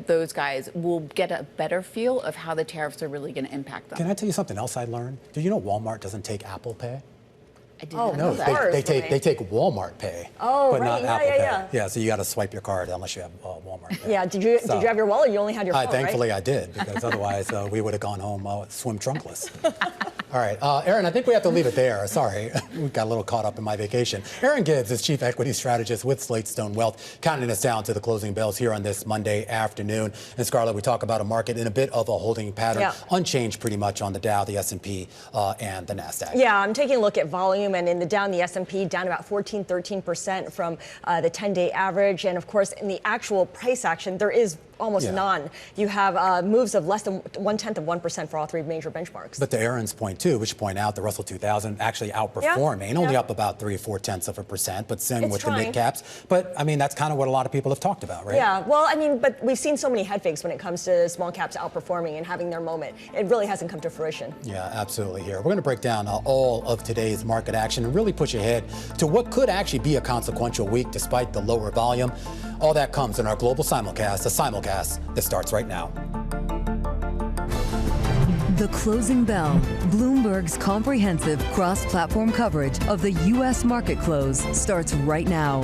those guys will get a better feel of how the tariffs are really going to impact them. Can I tell you something else I learned? Do you know Walmart doesn't take Apple Pay? I didn't know No, that. they take Walmart Pay, but not Apple Pay. Yeah, so you got to swipe your card unless you have Walmart Pay. Yeah, did you have your wallet? You only had your phone, thankfully right? I did, because otherwise we would have gone home swim trunkless. All right, Erin, I think we have to leave it there. Sorry, we got a little caught up in my vacation. Erin Gibbs is Chief Equity Strategist with Slatestone Wealth, counting us down to the closing bells here on this Monday afternoon. And Scarlett, we talk about a market in a bit of a holding pattern, unchanged pretty much on the Dow, the S&P, and the Nasdaq. Yeah, I'm taking a look at volume, and in the Dow and the S&P down about 13% from the 10-day average. And of course, in the actual price action, there is almost none. You have moves of less than 0.1% for all three major benchmarks. But to Erin's point, too, we should point out the Russell 2000 actually outperforming, only up about 3 or 4/10%, but Singh with the mid caps. But I mean, that's kind of what a lot of people have talked about, right? Yeah, well, I mean, but we've seen so many head fakes when it comes to small caps outperforming and having their moment. It really hasn't come to fruition. Yeah, absolutely here. We're going to break down all of today's market action and really push ahead to what could actually be a consequential week despite the lower volume. All that comes in our global simulcast, a simulcast that starts right now. The Closing Bell, Bloomberg's comprehensive cross-platform coverage of the U.S. market close, starts right now.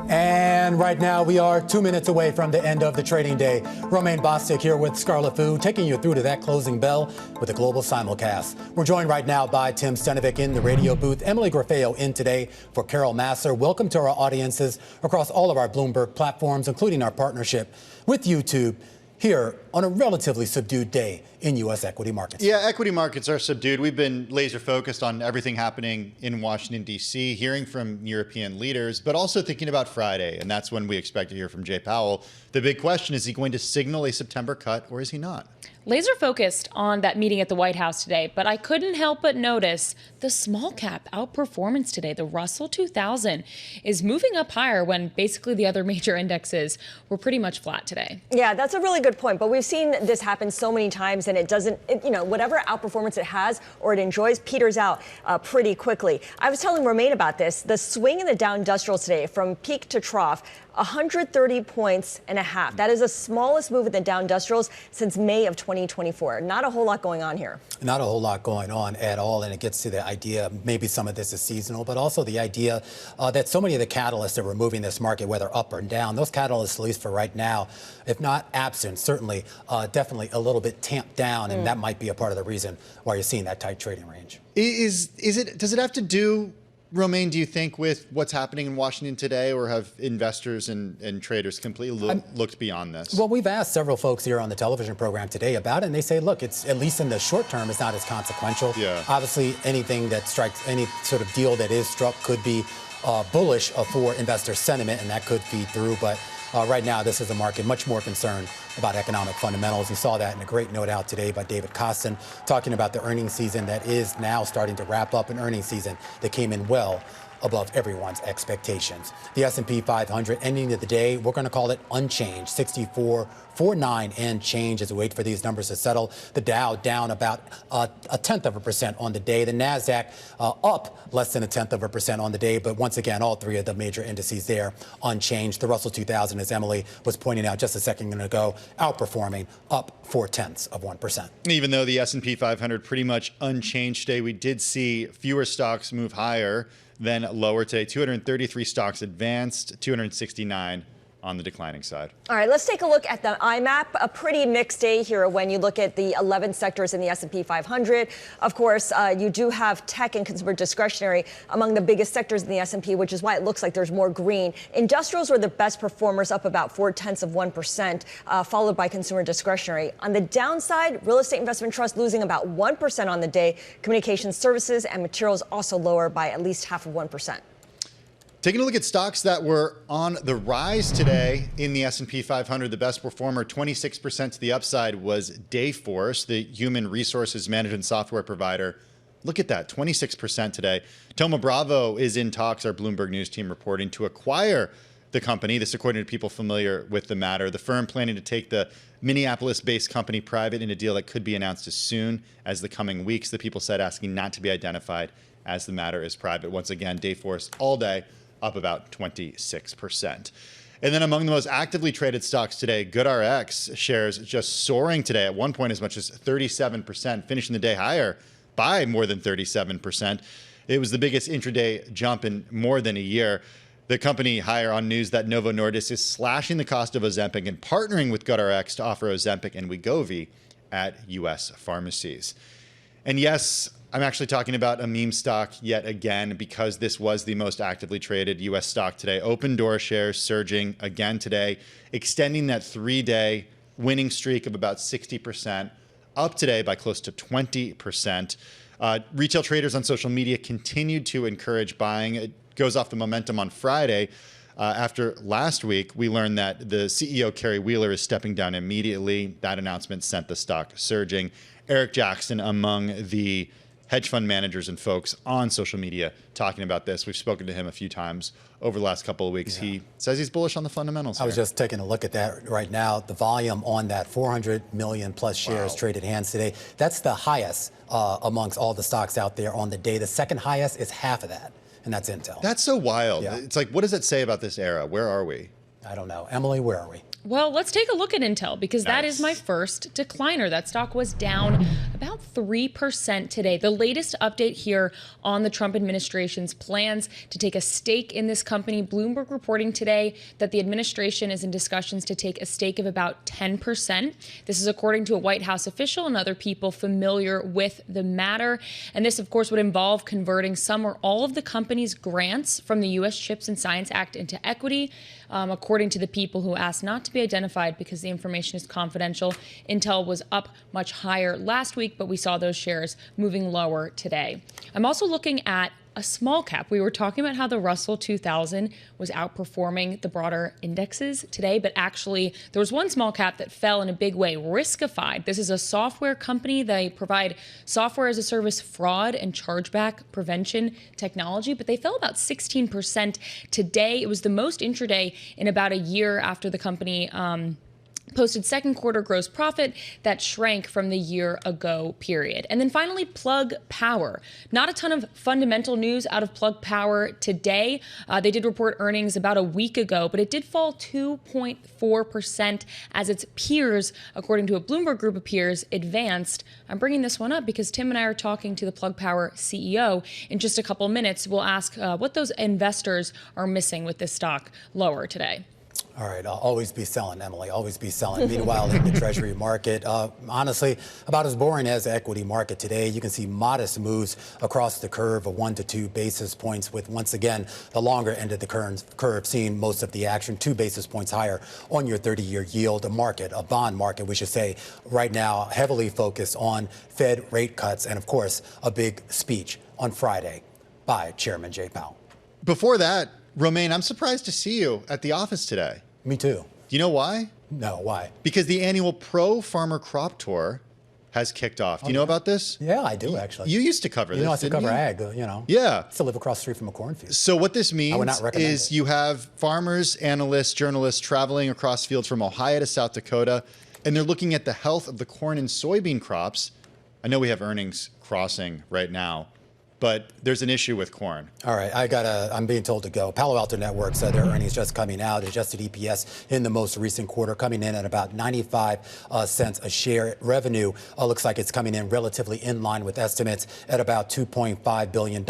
And right now, we are 2 minutes away from the end of the trading day. Romaine Bostic here with Scarlett Fu, taking you through to that closing bell with a global simulcast. We're joined right now by Tim Stenovic in the radio booth, Emily Grafeo in today for Carol Masser. Welcome to our audiences across all of our Bloomberg platforms, including our partnership with YouTube, here on a relatively subdued day in U.S. equity markets. Yeah, equity markets are subdued. We've been laser focused on everything happening in Washington, D.C., hearing from European leaders, but also thinking about Friday. And that's when we expect to hear from Jay Powell. The big question, is he going to signal a September cut or is he not? Laser focused on that meeting at the White House today, but I couldn't help but notice the small cap outperformance today. The Russell 2000 is moving up higher when basically the other major indexes were pretty much flat today. Yeah, that's a really good point. But we've we've seen this happen so many times, and it doesn't, whatever outperformance it has or it enjoys peters out pretty quickly. I was telling Romaine about this. The swing in the Dow Industrials today from peak to trough, 130 points and a half. That is the smallest move in the Dow Industrials since May of 2024. Not a whole lot going on here. Not a whole lot going on at all, and it gets to the idea, maybe some of this is seasonal, but also the idea that so many of the catalysts that were moving this market, whether up or down, those catalysts, at least for right now, if not absent, certainly definitely a little bit tamped down, and that might be a part of the reason why you're seeing that tight trading range. Does it have to do, Romaine, do you think, with what's happening in Washington today, or have investors and traders completely looked beyond this? Well, we've asked several folks here on the television program today about it, and they say, look, it's at least in the short term, it's not as consequential. Yeah. Obviously, anything that strikes, any sort of deal that is struck could be bullish for investor sentiment, and that could feed through. But right now, this is a market much more concerned about economic fundamentals. You saw that in a great note out today by David Kostin, talking about the earnings season that is now starting to wrap up, an earnings season that came in well above everyone's expectations. The S&P 500 ending of the day, we're going to call it unchanged, 64.49 and change as we wait for these numbers to settle. The Dow down about 0.1% on the day. The Nasdaq up less than 0.1% on the day. But once again, all three of the major indices there unchanged. The Russell 2000, as Emily was pointing out just a second ago, outperforming up 0.4%. Even though the S&P 500 pretty much unchanged today, we did see fewer stocks move higher than lower today. 233 stocks advanced, 269 on the declining side. All right, let's take a look at the IMAP. A pretty mixed day here when you look at the 11 sectors in the S&P 500. Of course, you do have tech and consumer discretionary among the biggest sectors in the S&P, which is why it looks like there's more green. Industrials were the best performers, up about 0.4%, followed by consumer discretionary. On the downside, real estate investment trust losing about 1% on the day. Communications services and materials also lower by at least 0.5%. Taking a look at stocks that were on the rise today in the S&P 500, the best performer, 26% to the upside, was Dayforce, the human resources management software provider. Look at that, 26% today. Thoma Bravo is in talks, our Bloomberg News team reporting, to acquire the company. This according to people familiar with the matter. The firm planning to take the Minneapolis-based company private in a deal that could be announced as soon as the coming weeks. The people said asking not to be identified as the matter is private. Once again, Dayforce all day, up about 26%. And then among the most actively traded stocks today, GoodRx shares just soaring today, at one point as much as 37%, finishing the day higher by more than 37%. It was the biggest intraday jump in more than a year. The company higher on news that Novo Nordisk is slashing the cost of Ozempic and partnering with GoodRx to offer Ozempic and Wegovy at U.S. pharmacies. And yes, I'm actually talking about a meme stock yet again, because this was the most actively traded U.S. stock today. Open Door shares surging again today, extending that 3-day winning streak of about 60%, up today by close to 20%. Retail traders on social media continued to encourage buying. It goes off the momentum on Friday. After last week, we learned that the CEO, Kerry Wheeler, is stepping down immediately. That announcement sent the stock surging. Eric Jackson among the hedge fund managers and folks on social media talking about this. We've spoken to him a few times over the last couple of weeks. Yeah. He says he's bullish on the fundamentals. I was just taking a look at that right now. The volume on that 400 million plus shares traded hands today. That's the highest amongst all the stocks out there on the day. The second highest is half of that, and that's Intel. That's so wild. Yeah. It's like, what does it say about this era? Where are we? I don't know. Emily, where are we? Well, let's take a look at Intel, because that is my first decliner. That stock was down about 3% today. The latest update here on the Trump administration's plans to take a stake in this company. Bloomberg reporting today that the administration is in discussions to take a stake of about 10%. This is according to a White House official and other people familiar with the matter. And this, of course, would involve converting some or all of the company's grants from the U.S. CHIPS and Science Act into equity. According to the people who asked not to be identified because the information is confidential, Intel was up much higher last week, but we saw those shares moving lower today. I'm also looking at a small cap. We were talking about how the Russell 2000 was outperforming the broader indexes today, but actually there was one small cap that fell in a big way. Riskified. This is a software company. They provide software as a service fraud and chargeback prevention technology, but they fell about 16% today. It was the most intraday in about a year after the company posted second quarter gross profit that shrank from the year ago period. And then finally, Plug Power. Not a ton of fundamental news out of Plug Power today. They did report earnings about a week ago, but it did fall 2.4% as its peers, according to a Bloomberg group of peers, advanced. I'm bringing this one up because Tim and I are talking to the Plug Power CEO in just a couple minutes. We'll ask what those investors are missing with this stock lower today. All right, I'll always be selling, Emily, always be selling. Meanwhile, in the Treasury market, honestly, about as boring as the equity market today. You can see modest moves across the curve of 1 to 2 basis points, with, once again, the longer end of the curve seeing most of the action, 2 basis points higher on your 30-year yield. A bond market, we should say, right now, heavily focused on Fed rate cuts and, of course, a big speech on Friday by Chairman Jay Powell. Before that, Romaine, I'm surprised to see you at the office today. Me too. Do you know why? No, why? Because the annual Pro Farmer Crop Tour has kicked off. Do you know about this? Yeah, I do, actually. You used to cover this, I used to cover you? ag, Yeah. I still live across the street from a cornfield. So what this means is it. You have farmers, analysts, journalists traveling across fields from Ohio to South Dakota, and they're looking at the health of the corn and soybean crops. I know we have earnings crossing right now, but there's an issue with corn. All right, I'm being told to go. Palo Alto Networks said their earnings just coming out. Adjusted EPS in the most recent quarter coming in at about 95 cents a share. Revenue looks like it's coming in relatively in line with estimates at about $2.5 billion.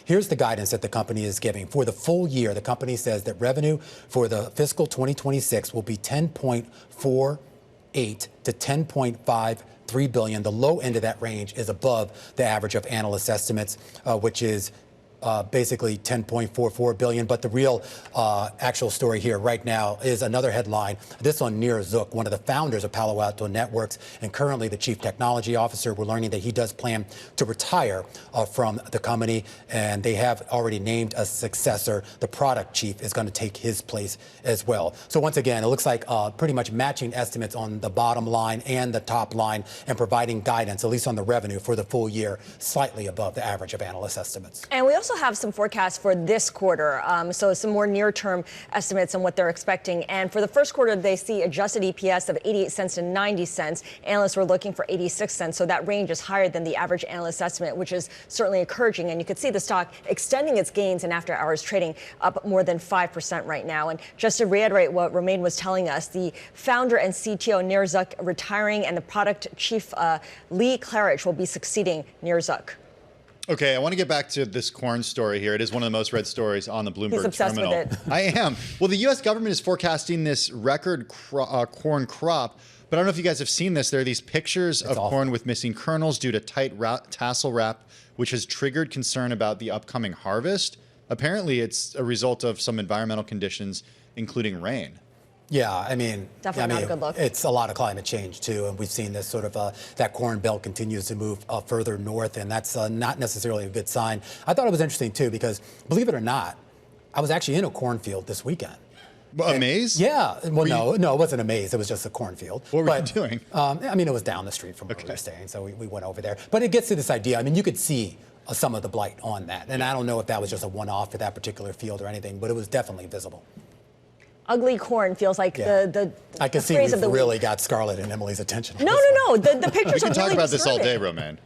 Here's the guidance that the company is giving. For the full year, the company says that revenue for the fiscal 2026 will be 10.48 to 10.53 billion. The low end of that range is above the average of analyst estimates, which is basically 10.44 billion. But the real actual story here right now is another headline. This on Nir Zook, one of the founders of Palo Alto Networks and currently the chief technology officer. We're learning that he does plan to retire from the company, and they have already named a successor. The product chief is going to take his place as well. So once again, it looks like pretty much matching estimates on the bottom line and the top line, and providing guidance, at least on the revenue for the full year, slightly above the average of analyst estimates. And we also have some forecasts for this quarter, so some more near-term estimates on what they're expecting. And for the first quarter, they see adjusted EPS of 88 cents to 90 cents. Analysts were looking for 86 cents, so that range is higher than the average analyst estimate, which is certainly encouraging. And you could see the stock extending its gains in after-hours trading up more than 5% right now. And just to reiterate what Romaine was telling us, the founder and CTO Nir Zook retiring, and the product chief Lee Claridge will be succeeding Nir Zook. Okay, I want to get back to this corn story here. It is one of the most read stories on the Bloomberg terminal. With it. I am. Well, the U.S. government is forecasting this record corn crop, but I don't know if you guys have seen this. There are these pictures of corn with missing kernels due to tight tassel wrap, which has triggered concern about the upcoming harvest. Apparently, it's a result of some environmental conditions, including rain. Yeah, definitely not a good look. It's a lot of climate change too, and we've seen this sort of that corn belt continues to move further north, and that's not necessarily a good sign. I thought it was interesting too because, believe it or not, I was actually in a cornfield this weekend. A maze? Yeah. Well, no, it wasn't a maze. It was just a cornfield. What were you doing? It was down the street from where we were staying, so we went over there. But it gets to this idea. You could see some of the blight on that, and I don't know if that was just a one-off for that particular field or anything, but it was definitely visible. Ugly corn feels like the I can see we've really got Scarlett and Emily's attention. No. The pictures we can are talk really about this all disturbing. day, Romaine.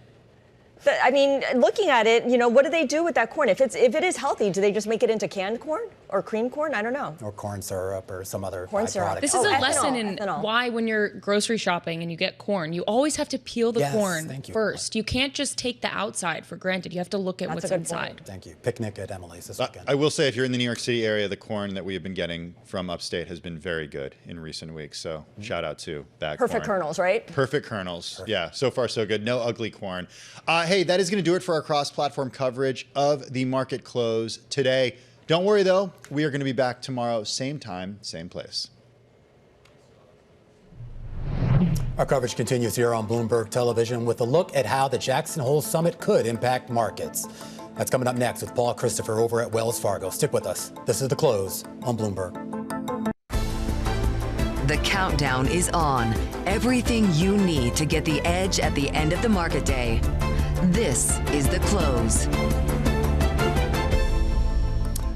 Looking at it, what do they do with that corn? If it is healthy, do they just make it into canned corn or cream corn? I don't know. Or corn syrup or some other corn syrup. byproduct. This is a lesson in ethanol. why when you're grocery shopping and you get corn, you always have to peel the corn first. You can't just take the outside for granted. You have to look at what's inside. Point. Thank you. Picnic at Emily's this weekend. I will say, if you're in the New York City area, the corn that we have been getting from upstate has been very good in recent weeks. So shout out to that Perfect corn. kernels, right? Perfect kernels. Perfect. Yeah, so far so good. No ugly corn. Hey, that is going to do it for our cross-platform coverage of the market close today. Don't worry, though. We are going to be back tomorrow, same time, same place. Our coverage continues here on Bloomberg Television with a look at how the Jackson Hole Summit could impact markets. That's coming up next with Paul Christopher over at Wells Fargo. Stick with us. This is The Close on Bloomberg. The countdown is on. Everything you need to get the edge at the end of the market day. This is The Close.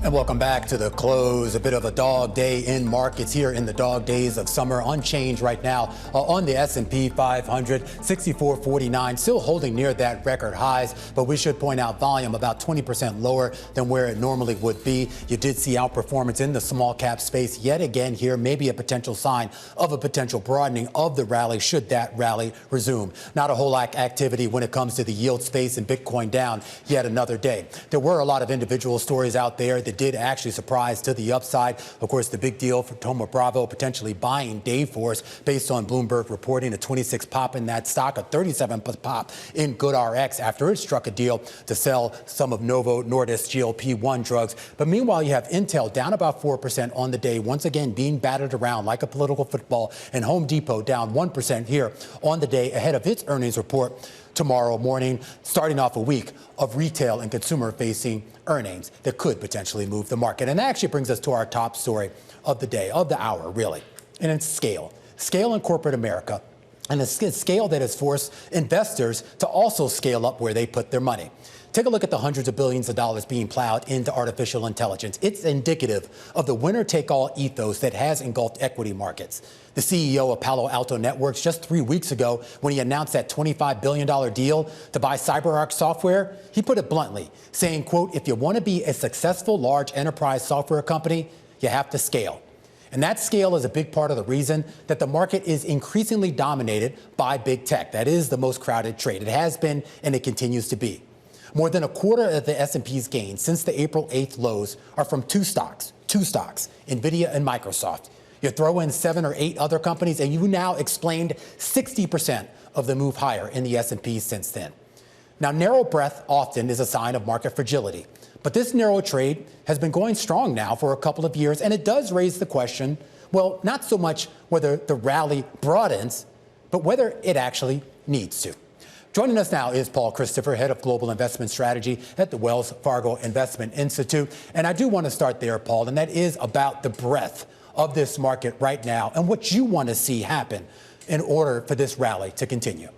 And welcome back to the close. A bit of a dog day in markets here in the dog days of summer. Unchanged right now on the S&P 500, 64.49, still holding near that record highs. But we should point out volume about 20% lower than where it normally would be. You did see outperformance in the small cap space yet again here. Maybe a potential sign of a potential broadening of the rally should that rally resume. Not a whole lot of activity when it comes to the yield space, and Bitcoin down yet another day. There were a lot of individual stories out there that did actually surprise to the upside. Of course, the big deal for Thoma Bravo potentially buying Dayforce based on Bloomberg reporting a 26 pop in that stock, a 37 pop in GoodRx after it struck a deal to sell some of Novo Nordisk's GLP-1 drugs. But meanwhile, you have Intel down about 4% on the day, once again being battered around like a political football, and Home Depot down 1% here on the day ahead of its earnings report tomorrow morning, starting off a week of retail and consumer-facing earnings that could potentially move the market. And that actually brings us to our top story of the day, of the hour, really, and it's scale. Scale in corporate America, and a scale that has forced investors to also scale up where they put their money. Take a look at the hundreds of billions of dollars being plowed into artificial intelligence. It's indicative of the winner-take-all ethos that has engulfed equity markets. The CEO of Palo Alto Networks just 3 weeks ago, when he announced that $25 billion deal to buy CyberArk software, he put it bluntly, saying, quote, if you want to be a successful large enterprise software company, you have to scale. And that scale is a big part of the reason that the market is increasingly dominated by big tech. That is the most crowded trade. It has been, and it continues to be. More than a quarter of the S&P's gains since the April 8th lows are from two stocks, NVIDIA and Microsoft. You throw in 7 or 8 other companies, and you now explained 60% of the move higher in the S&P since then. Now, narrow breadth often is a sign of market fragility, but this narrow trade has been going strong now for a couple of years, and it does raise the question, well, not so much whether the rally broadens, but whether it actually needs to. Joining us now is Paul Christopher, head of global investment strategy at the Wells Fargo Investment Institute. And I do want to start there, Paul, and that is about the breadth of this market right now and what you want to see happen in order for this rally to continue.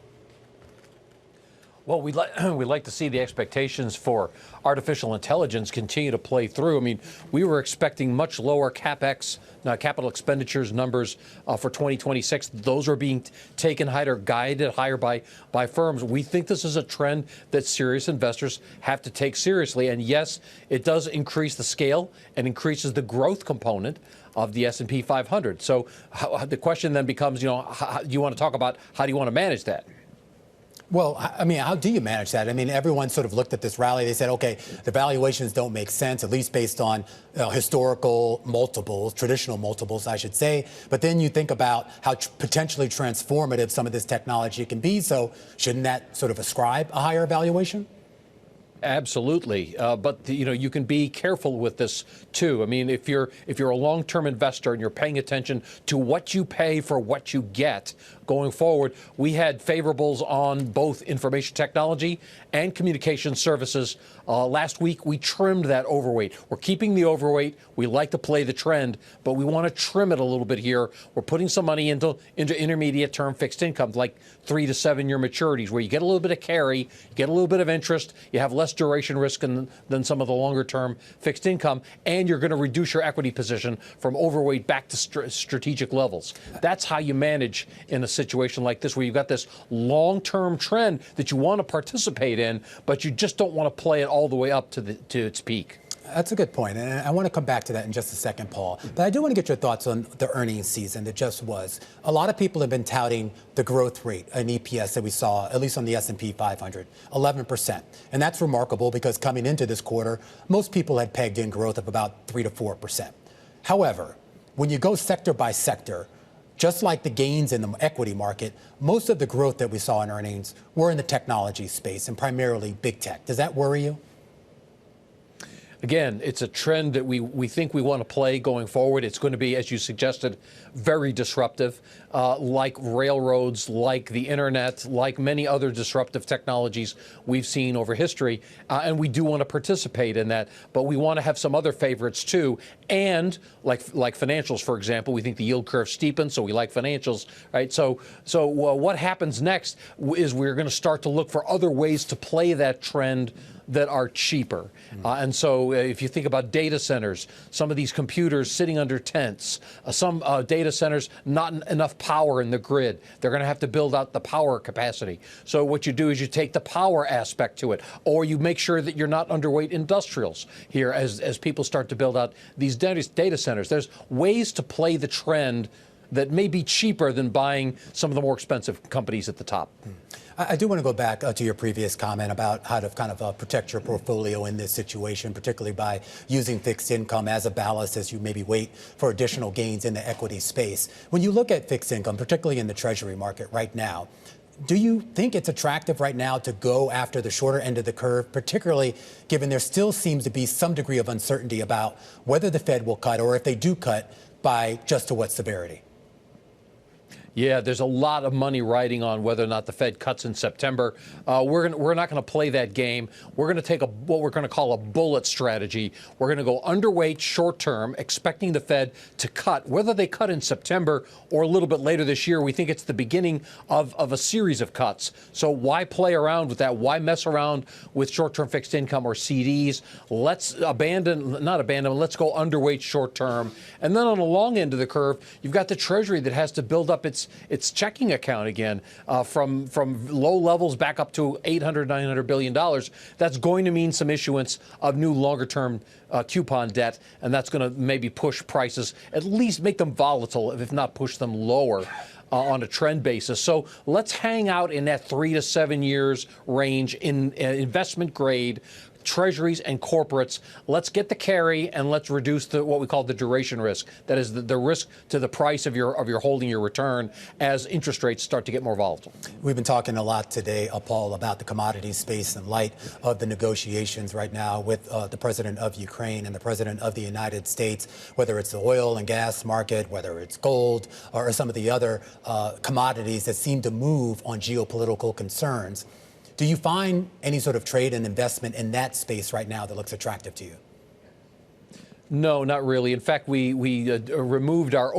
Well, we'd like to see the expectations for artificial intelligence continue to play through. I mean, we were expecting much lower CapEx, capital expenditures numbers for 2026. Those are being taken higher, guided higher by firms. We think this is a trend that serious investors have to take seriously. And yes, it does increase the scale and increases the growth component of the S&P 500. So the question then becomes, you want to talk about how do you want to manage that? Well, I mean, how do you manage that? I mean, everyone sort of looked at this rally. They said, OK, the valuations don't make sense, at least based on historical multiples, traditional multiples, I should say. But then you think about how potentially transformative some of this technology can be. So shouldn't that sort of ascribe a higher valuation? Absolutely, but you can be careful with this too. I mean, if you're a long-term investor and you're paying attention to what you pay for what you get going forward, we had favorables on both information technology and communication services. Last week, we trimmed that overweight. We're keeping the overweight. We like to play the trend, but we want to trim it a little bit here. We're putting some money into intermediate-term fixed income, like 3 to 7 year maturities, where you get a little bit of carry, you get a little bit of interest, you have less duration risk than some of the longer-term fixed income, and you're going to reduce your equity position from overweight back to strategic levels. That's how you manage in a situation like this, where you've got this long-term trend that you want to participate in, but you just don't want to play it all the way up to its peak. That's a good point, and I want to come back to that in just a second, Paul. But I do want to get your thoughts on the earnings season that just was. A lot of people have been touting the growth rate in EPS that we saw, at least on the S&P 500, 11%. And that's remarkable because coming into this quarter, most people had pegged in growth of about 3 to 4%. However, when you go sector by sector, just like the gains in the equity market, most of the growth that we saw in earnings were in the technology space and primarily big tech. Does that worry you? Again, it's a trend that we think we want to play going forward. It's going to be, as you suggested, very disruptive, like railroads, like the internet, like many other disruptive technologies we've seen over history. And we do want to participate in that. But we want to have some other favorites, too. And like financials, for example, we think the yield curve steepens, so we like financials, right? So what happens next is we're going to start to look for other ways to play that trend that are cheaper. And so if you think about data centers, some of these computers sitting under tents, some data centers, not enough power in the grid. They're going to have to build out the power capacity. So what you do is you take the power aspect to it, or you make sure that you're not underweight industrials here as people start to build out these data centers. There's ways to play the trend that may be cheaper than buying some of the more expensive companies at the top. I do want to go back to your previous comment about how to kind of protect your portfolio in this situation, particularly by using fixed income as a ballast as you maybe wait for additional gains in the equity space. When you look at fixed income, particularly in the Treasury market right now, do you think it's attractive right now to go after the shorter end of the curve, particularly given there still seems to be some degree of uncertainty about whether the Fed will cut, or if they do cut, by just to what severity? Yeah, there's a lot of money riding on whether or not the Fed cuts in September. We're not going to play that game. We're going to take what we're going to call a bullet strategy. We're going to go underweight short term, expecting the Fed to cut. Whether they cut in September or a little bit later this year, we think it's the beginning of a series of cuts. So why play around with that? Why mess around with short-term fixed income or CDs? Let's let's go underweight short term. And then on the long end of the curve, you've got the Treasury that has to build up its checking account again from low levels back up to $800-900 billion. That's going to mean some issuance of new longer-term coupon debt, and that's going to maybe push prices, at least make them volatile, if not push them lower. On a trend basis. So let's hang out in that 3 to 7 years range in investment grade Treasuries and corporates. Let's get the carry and let's reduce what we call the duration risk. That is the risk to the price of your holding your return as interest rates start to get more volatile. We've been talking a lot today, Paul, about the commodities space in light of the negotiations right now with the president of Ukraine and the president of the United States, whether it's the oil and gas market, whether it's gold or some of the other commodities that seem to move on geopolitical concerns. Do you find any sort of trade and investment in that space right now that looks attractive to you? No, not really. In fact, we removed our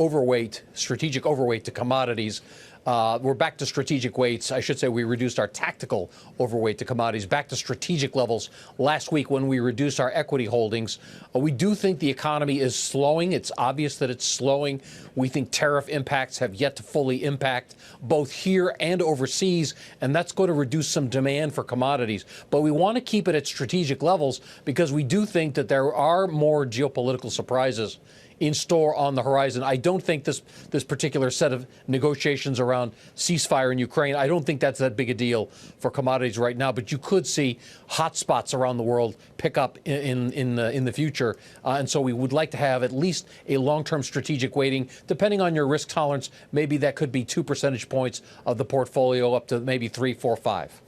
strategic overweight to commodities. We're back to strategic weights. I should say we reduced our tactical overweight to commodities back to strategic levels last week when we reduced our equity holdings. We do think the economy is slowing. It's obvious that it's slowing. We think tariff impacts have yet to fully impact both here and overseas, and that's going to reduce some demand for commodities. But we want to keep it at strategic levels because we do think that there are more geopolitical surprises in store on the horizon. I don't think this particular set of negotiations around ceasefire in Ukraine, I don't think that's that big a deal for commodities right now. But you could see hot spots around the world pick up in the future. And so we would like to have at least a long-term strategic weighting. Depending on your risk tolerance, maybe that could be 2 percentage points of the portfolio up to maybe 3, 4, 5.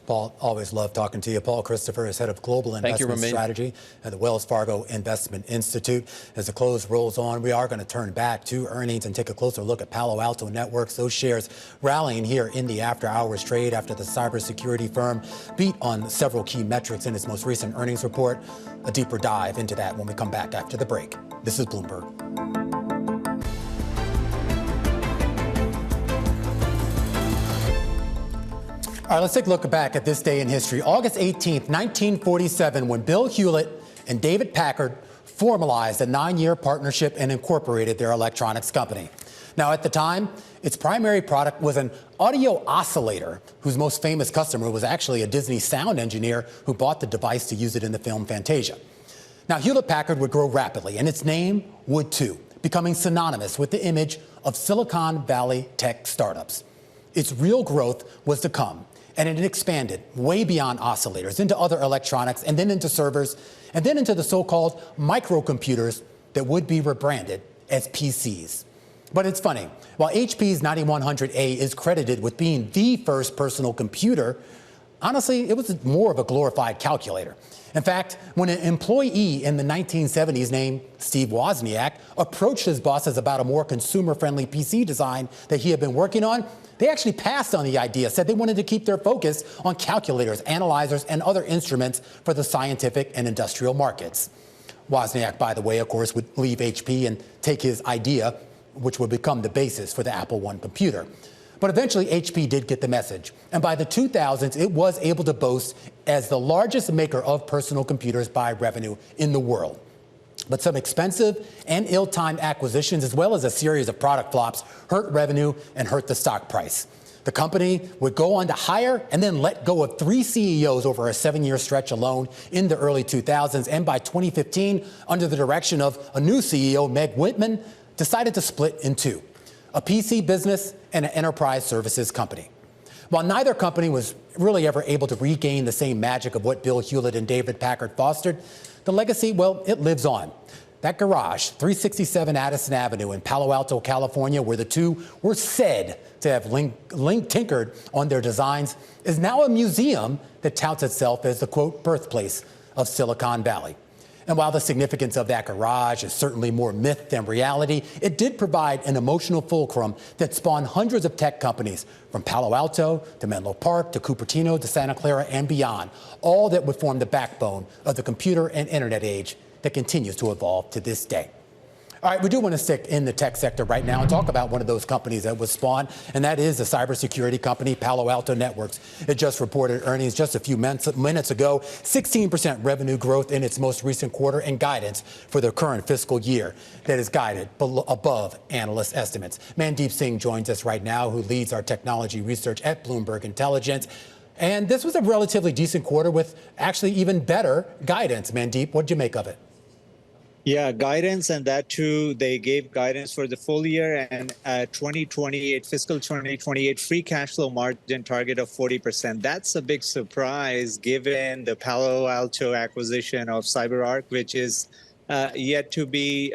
Paul, always love talking to you. Paul Christopher is head of global investment strategy at the Wells Fargo Investment Institute. As the close rolls on, we are going to turn back to earnings and take a closer look at Palo Alto Networks. Those shares rallying here in the after-hours trade after the cybersecurity firm beat on several key metrics in its most recent earnings report. A deeper dive into that when we come back after the break. This is Bloomberg. All right, let's take a look back at this day in history. August 18th, 1947, when Bill Hewlett and David Packard formalized a 9-year partnership and incorporated their electronics company. Now, at the time, its primary product was an audio oscillator, whose most famous customer was actually a Disney sound engineer who bought the device to use it in the film Fantasia. Now, Hewlett-Packard would grow rapidly, and its name would too, becoming synonymous with the image of Silicon Valley tech startups. Its real growth was to come. And it expanded way beyond oscillators into other electronics and then into servers and then into the so-called microcomputers that would be rebranded as PCs. But it's funny. While HP's 9100A is credited with being the first personal computer, honestly, it was more of a glorified calculator. In fact, when an employee in the 1970s named Steve Wozniak approached his bosses about a more consumer-friendly PC design that he had been working on, they actually passed on the idea, said they wanted to keep their focus on calculators, analyzers, and other instruments for the scientific and industrial markets. Wozniak, by the way, of course, would leave HP and take his idea, which would become the basis for the Apple I computer. But eventually, HP did get the message. And by the 2000s, it was able to boast as the largest maker of personal computers by revenue in the world. But some expensive and ill-timed acquisitions, as well as a series of product flops, hurt revenue and hurt the stock price. The company would go on to hire and then let go of 3 CEOs over a 7-year stretch alone in the early 2000s. And by 2015, under the direction of a new CEO, Meg Whitman, decided to split in two, a PC business and an enterprise services company. While neither company was really ever able to regain the same magic of what Bill Hewlett and David Packard fostered, the legacy, well, it lives on. That garage, 367 Addison Avenue in Palo Alto, California, where the two were said to have tinkered on their designs, is now a museum that touts itself as the, quote, birthplace of Silicon Valley. And while the significance of that garage is certainly more myth than reality, it did provide an emotional fulcrum that spawned hundreds of tech companies, from Palo Alto to Menlo Park to Cupertino to Santa Clara and beyond, all that would form the backbone of the computer and internet age that continues to evolve to this day. All right, we do want to stick in the tech sector right now and talk about one of those companies that was spawned, and that is the cybersecurity company Palo Alto Networks. It just reported earnings just a few minutes ago, 16% revenue growth in its most recent quarter, and guidance for the current fiscal year that is guided above analyst estimates. Mandeep Singh joins us right now, who leads our technology research at Bloomberg Intelligence. And this was a relatively decent quarter with actually even better guidance. Mandeep, what did you make of it? Yeah, guidance, and that too, they gave guidance for the full year and 2028, fiscal 2028 free cash flow margin target of 40%. That's a big surprise given the Palo Alto acquisition of CyberArk, which is yet to be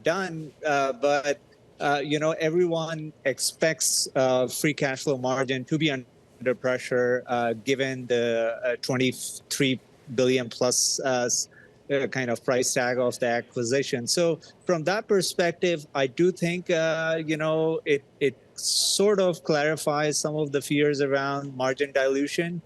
done. But everyone expects free cash flow margin to be under pressure given the 23 billion plus kind of price tag of the acquisition. So from that perspective, I do think, it sort of clarifies some of the fears around margin dilution.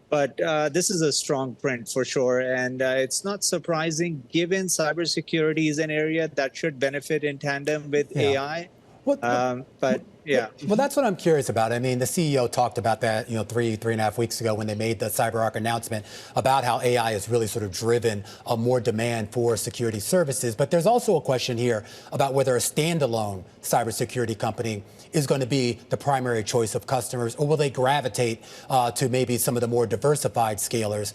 But this is a strong print for sure. And it's not surprising given cybersecurity is an area that should benefit in tandem with AI. But yeah. Well, that's what I'm curious about. I mean, the CEO talked about that, three and a half weeks ago when they made the CyberArk announcement about how AI has really sort of driven a more demand for security services. But there's also a question here about whether a standalone cybersecurity company is going to be the primary choice of customers, or will they gravitate to maybe some of the more diversified scalers,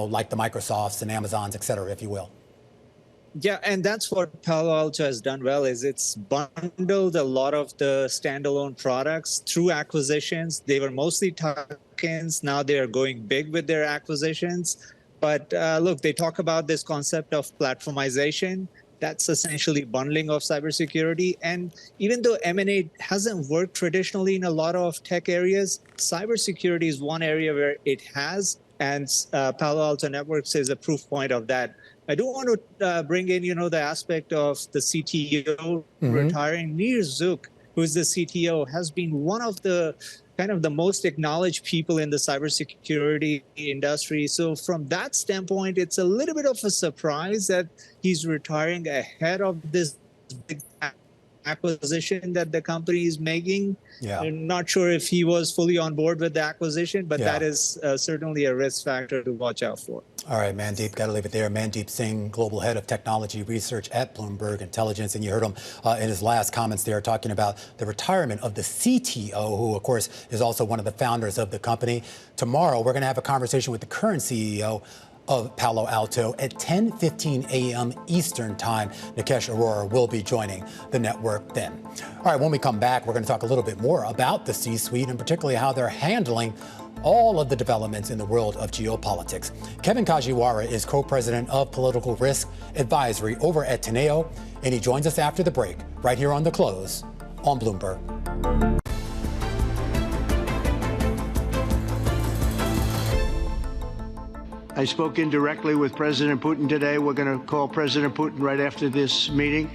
like the Microsofts and Amazons, et cetera, if you will. Yeah, and that's what Palo Alto has done well, is it's bundled a lot of the standalone products through acquisitions. They were mostly tuck-ins. Now they are going big with their acquisitions. But look, they talk about this concept of platformization. That's essentially bundling of cybersecurity. And even though M&A hasn't worked traditionally in a lot of tech areas, cybersecurity is one area where it has. And Palo Alto Networks is a proof point of that. I do want to bring in, the aspect of the CTO retiring. Nir Zook, who is the CTO, has been one of the kind of the most acknowledged people in the cybersecurity industry. So from that standpoint, it's a little bit of a surprise that he's retiring ahead of this big acquisition that the company is making. Yeah. I'm not sure if he was fully on board with the acquisition, but that is certainly a risk factor to watch out for. All right, Mandeep, got to leave it there. Mandeep Singh, Global Head of Technology Research at Bloomberg Intelligence. And you heard him in his last comments there talking about the retirement of the CTO, who, of course, is also one of the founders of the company. Tomorrow, we're going to have a conversation with the current CEO of Palo Alto at 10:15 a.m. Eastern Time. Nikesh Arora will be joining the network then. All right, when we come back, we're going to talk a little bit more about the C-suite and particularly how they're handling all of the developments in the world of geopolitics. Kevin Kajiwara is co-president of Political Risk Advisory over at Teneo, and he joins us after the break right here on The Close on Bloomberg. I spoke indirectly with President Putin today. We're going to call President Putin right after this meeting.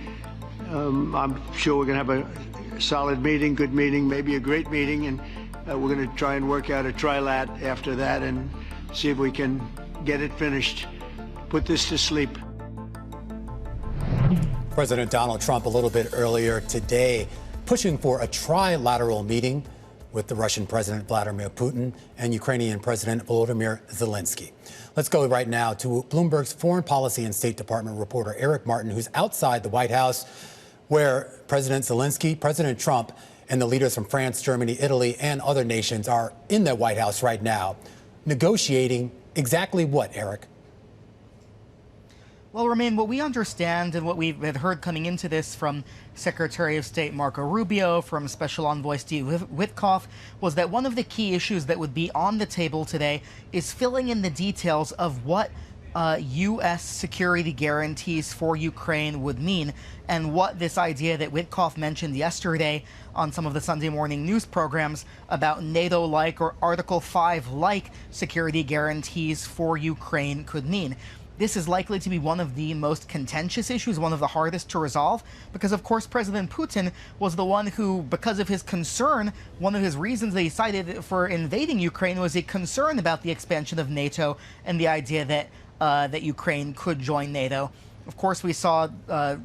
I'm sure we're going to have a solid meeting, good meeting, maybe a great meeting, and we're going to try and work out a trilat after that and see if we can get it finished, put this to sleep. President Donald Trump a little bit earlier today pushing for a trilateral meeting with the Russian President Vladimir Putin and Ukrainian President Volodymyr Zelensky. Let's go right now to Bloomberg's Foreign Policy and State Department reporter Eric Martin, who's outside the White House, where President Zelensky, President Trump, and the leaders from France, Germany, Italy, and other nations are in the White House right now, negotiating exactly what, Eric? Well, Romain, what we understand and what we've heard coming into this from Secretary of State Marco Rubio, from Special Envoy Steve Witkoff, was that one of the key issues that would be on the table today is filling in the details of what U.S. security guarantees for Ukraine would mean, and what this idea that Witkoff mentioned yesterday on some of the Sunday morning news programs about NATO-like or Article 5-like security guarantees for Ukraine could mean. This is likely to be one of the most contentious issues, one of the hardest to resolve, because, of course, President Putin was the one who, because of his concern, one of his reasons they cited for invading Ukraine was a concern about the expansion of NATO and the idea that that Ukraine could join NATO. Of course, we saw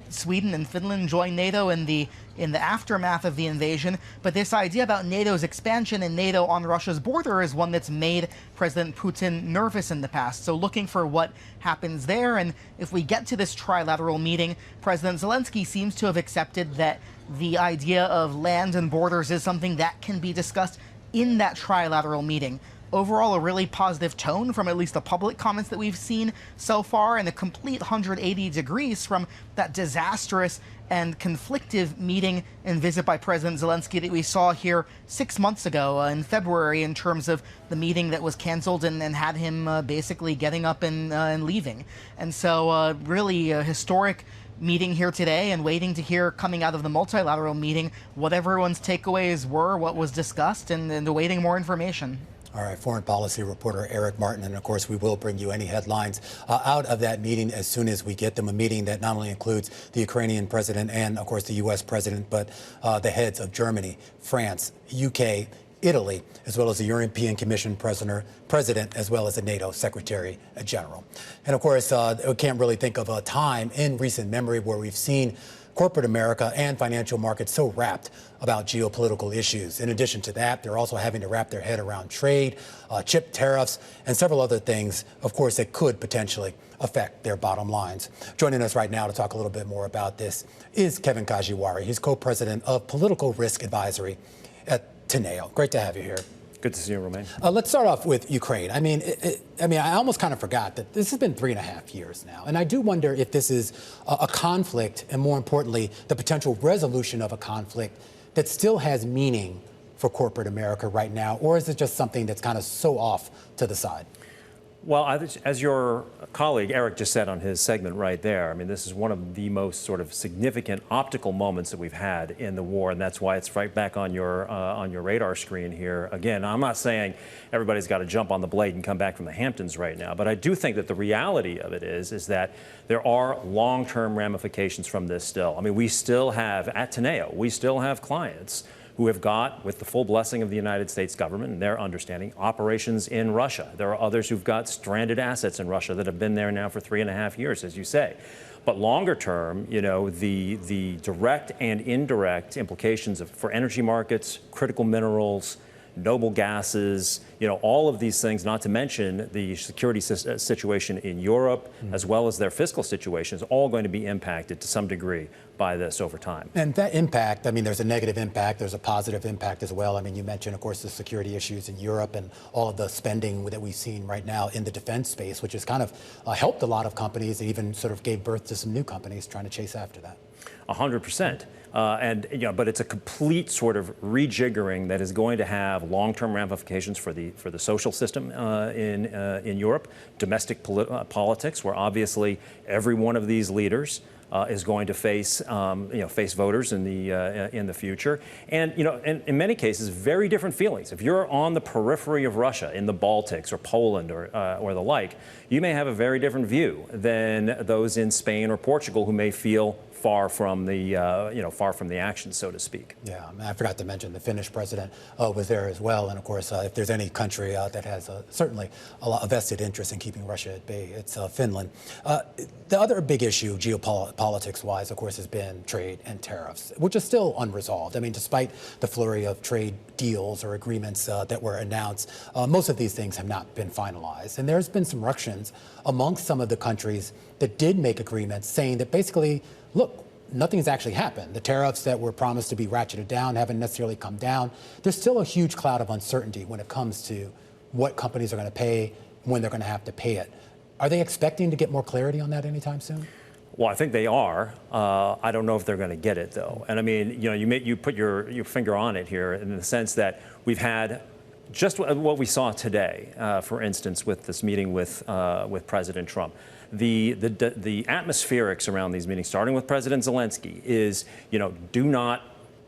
Sweden and Finland join NATO in the aftermath of the invasion, but this idea about NATO's expansion and NATO on Russia's border is one that's made President Putin nervous in the past. So looking for what happens there, and if we get to this trilateral meeting, President Zelensky seems to have accepted that the idea of land and borders is something that can be discussed in that trilateral meeting. Overall, a really positive tone from at least the public comments that we've seen so far, and a complete 180 degrees from that disastrous and conflictive meeting and visit by President Zelensky that we saw here 6 months ago in February, in terms of the meeting that was canceled and had him basically getting up and leaving. And so really a historic meeting here today, and waiting to hear coming out of the multilateral meeting what everyone's takeaways were, what was discussed, and awaiting more information. All right, foreign policy reporter Eric Martin, and of course we will bring you any headlines out of that meeting as soon as we get them. A meeting that not only includes the Ukrainian president and of course the U.S. president, but the heads of Germany, France, UK, Italy, as well as the European Commission president, as well as the NATO Secretary General. And of course, we can't really think of a time in recent memory where we've seen corporate America and financial markets so wrapped about geopolitical issues. In addition to that, they're also having to wrap their head around trade, chip tariffs, and several other things, of course, that could potentially affect their bottom lines. Joining us right now to talk a little bit more about this is Kevin Kajiwara. He's co-president of Political Risk Advisory at Teneo. Great to have you here. Good to see you, Romain. Let's start off with Ukraine. I mean, I almost kind of forgot that this has been 3.5 years now. And I do wonder if this is a conflict, and more importantly, the potential resolution of a conflict that still has meaning for corporate America right now, or is it just something that's kind of so off to the side? Well, as your colleague Eric just said on his segment right there, I mean, this is one of the most sort of significant optical moments that we've had in the war, and that's why it's right back on your radar screen here. Again, I'm not saying everybody's got to jump on the blade and come back from the Hamptons right now, but I do think that the reality of it is that there are long-term ramifications from this still. I mean, we still have, at Teneo, we still have clients who have got, with the full blessing of the United States government and their understanding, operations in Russia. There are others who've got stranded assets in Russia that have been there now for 3.5 years, as you say. But longer term, you know, the direct and indirect implications for energy markets, critical minerals, noble gases, you know, all of these things, not to mention the security situation in Europe, as well as their fiscal situation, is all going to be impacted to some degree by this over time. And that impact, I mean, there's a negative impact, there's a positive impact as well. I mean, you mentioned, of course, the security issues in Europe and all of the spending that we've seen right now in the defense space, which has kind of helped a lot of companies and even sort of gave birth to some new companies trying to chase after that. 100%. And you know, but it's a complete sort of rejiggering that is going to have long-term ramifications for the social system in Europe, domestic politics, where obviously every one of these leaders is going to face face voters in the future, and you know, in many cases, very different feelings. If you're on the periphery of Russia, in the Baltics or Poland or the like, you may have a very different view than those in Spain or Portugal who may feel far from the action, so to speak. Yeah, I forgot to mention the Finnish president was there as well, and of course, if there's any country that has certainly a vested interest in keeping Russia at bay, it's Finland. The other big issue, geopolitics-wise, of course, has been trade and tariffs, which is still unresolved. I mean, despite the flurry of trade deals or agreements that were announced. Most of these things have not been finalized. And there's been some ructions amongst some of the countries that did make agreements saying that basically, look, nothing's actually happened. The tariffs that were promised to be ratcheted down haven't necessarily come down. There's still a huge cloud of uncertainty when it comes to what companies are going to pay, when they're going to have to pay it. Are they expecting to get more clarity on that anytime soon? Well, I think they are. I don't know if they're going to get it, though. And I mean, you put your finger on it here in the sense that we've had just what we saw today, for instance, with this meeting with President Trump. The atmospherics around these meetings, starting with President Zelensky, is, do not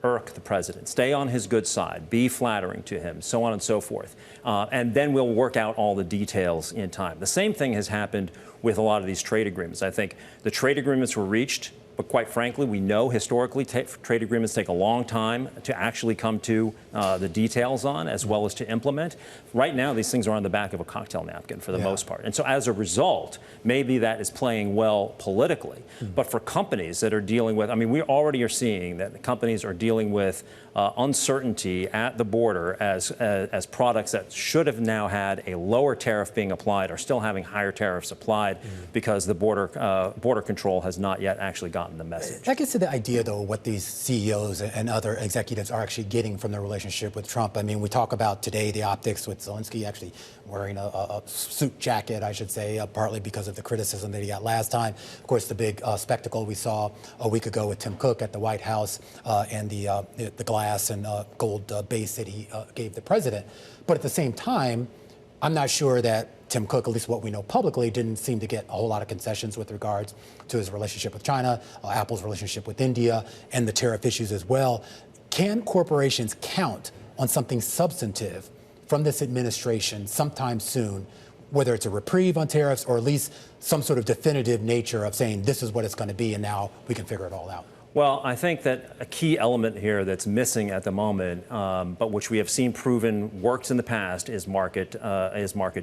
irk the president, stay on his good side, be flattering to him, so on and so forth. And then we'll work out all the details in time. The same thing has happened with a lot of these trade agreements. I think the trade agreements were reached, but quite frankly, we know historically trade agreements take a long time to actually come to the details on, as well as to implement. Right now, these things are on the back of a cocktail napkin for the most part. And so as a result, maybe that is playing well politically. But for companies that are dealing with, I mean, we already are seeing that the companies are dealing with uncertainty at the border as products that should have now had a lower tariff being applied are still having higher tariffs applied because the border control has not yet actually gotten the message. That gets to the idea, though, what these CEOs and other executives are actually getting from their relationship with Trump. I mean, we talk about today the optics with Zelensky actually wearing a suit jacket, I should say, partly because of the criticism that he got last time. Of course, the big spectacle we saw a week ago with Tim Cook at the White House and the glass and gold base that he gave the president. But at the same time, I'm not sure that Tim Cook, at least what we know publicly, didn't seem to get a whole lot of concessions with regards to his relationship with China, Apple's relationship with India, and the tariff issues as well. Can corporations count on something substantive from this administration sometime soon, whether it's a reprieve on tariffs or at least some sort of definitive nature of saying this is what it's going to be and now we can figure it all out? Well, I think that a key element here that's missing at the moment, but which we have seen proven works in the past, is market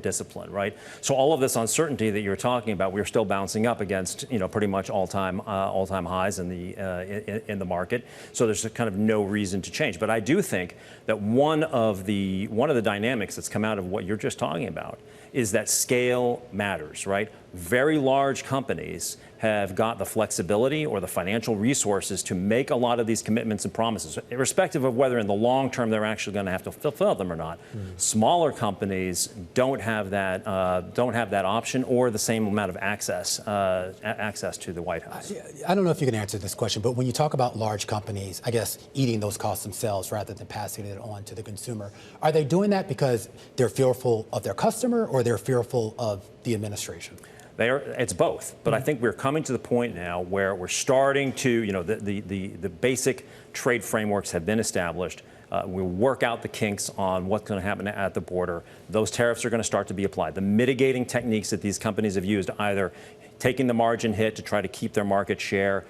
discipline, right? So all of this uncertainty that you're talking about, we're still bouncing up against, pretty much all-time highs in the market. So there's kind of no reason to change. But I do think that one of the dynamics that's come out of what you're just talking about is that scale matters, right? Very large companies have got the flexibility or the financial resources to make a lot of these commitments and promises, irrespective of whether in the long term they're actually going to have to fulfill them or not. Smaller companies don't have that option or the same amount of access to the White House. I don't know if you can answer this question, but when you talk about large companies, I guess, eating those costs themselves rather than passing it on to the consumer, are they doing that because they're fearful of their customer or they're fearful of the administration? It's both, but I think we're coming to the point now where we're starting to, the basic trade frameworks have been established. We'll work out the kinks on what's going to happen at the border. Those tariffs are going to start to be applied. The mitigating techniques that these companies have used, either taking the margin hit to try to keep their market share,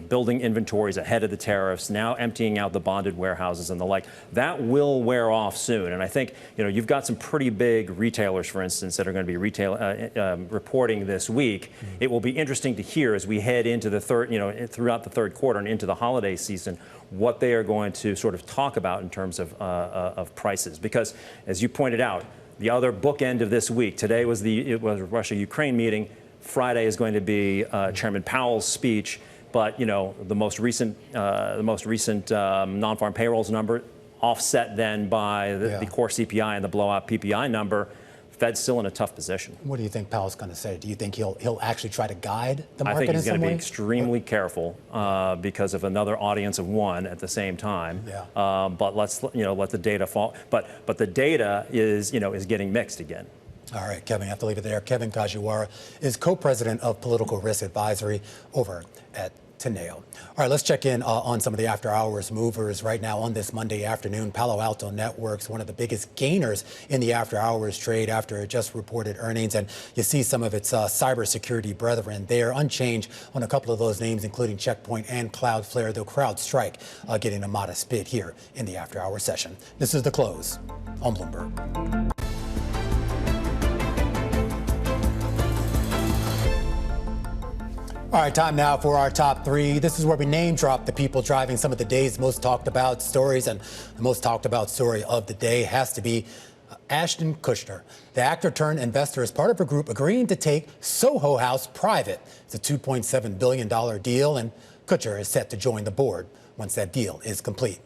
building inventories ahead of the tariffs, now emptying out the bonded warehouses and the like, that will wear off soon. And I think, you've got some pretty big retailers, for instance, that are going to be reporting this week. It will be interesting to hear as we head into the throughout the third quarter and into the holiday season, what they are going to sort of talk about in terms of prices. Because, as you pointed out, the other bookend of this week, today was it was a Russia-Ukraine meeting. Friday is going to be Chairman Powell's speech, but the most recent non-farm payrolls number offset then by the core CPI and the blowout PPI number. Fed's still in a tough position. What do you think Powell's going to say? Do you think he'll actually try to guide the market? I think he's going to be extremely careful because of another audience of one at the same time. But let's let the data fall. But the data is getting mixed again. All right, Kevin, I have to leave it there. Kevin Kajiwara is co-president of Political Risk Advisory over at Teneo. All right, let's check in on some of the after-hours movers right now on this Monday afternoon. Palo Alto Networks, one of the biggest gainers in the after-hours trade after it just reported earnings. And you see some of its cybersecurity brethren there, unchanged on a couple of those names, including Checkpoint and Cloudflare, though CrowdStrike getting a modest bid here in the after-hour session. This is The Close on Bloomberg. All All right, time now for our top three. This is where we name drop the people driving some of the day's most talked about stories. And the most talked about story of the day has to be Ashton Kutcher. The actor turned investor is part of a group agreeing to take Soho House private. It's a $2.7 billion deal, and Kutcher is set to join the board once that deal is complete.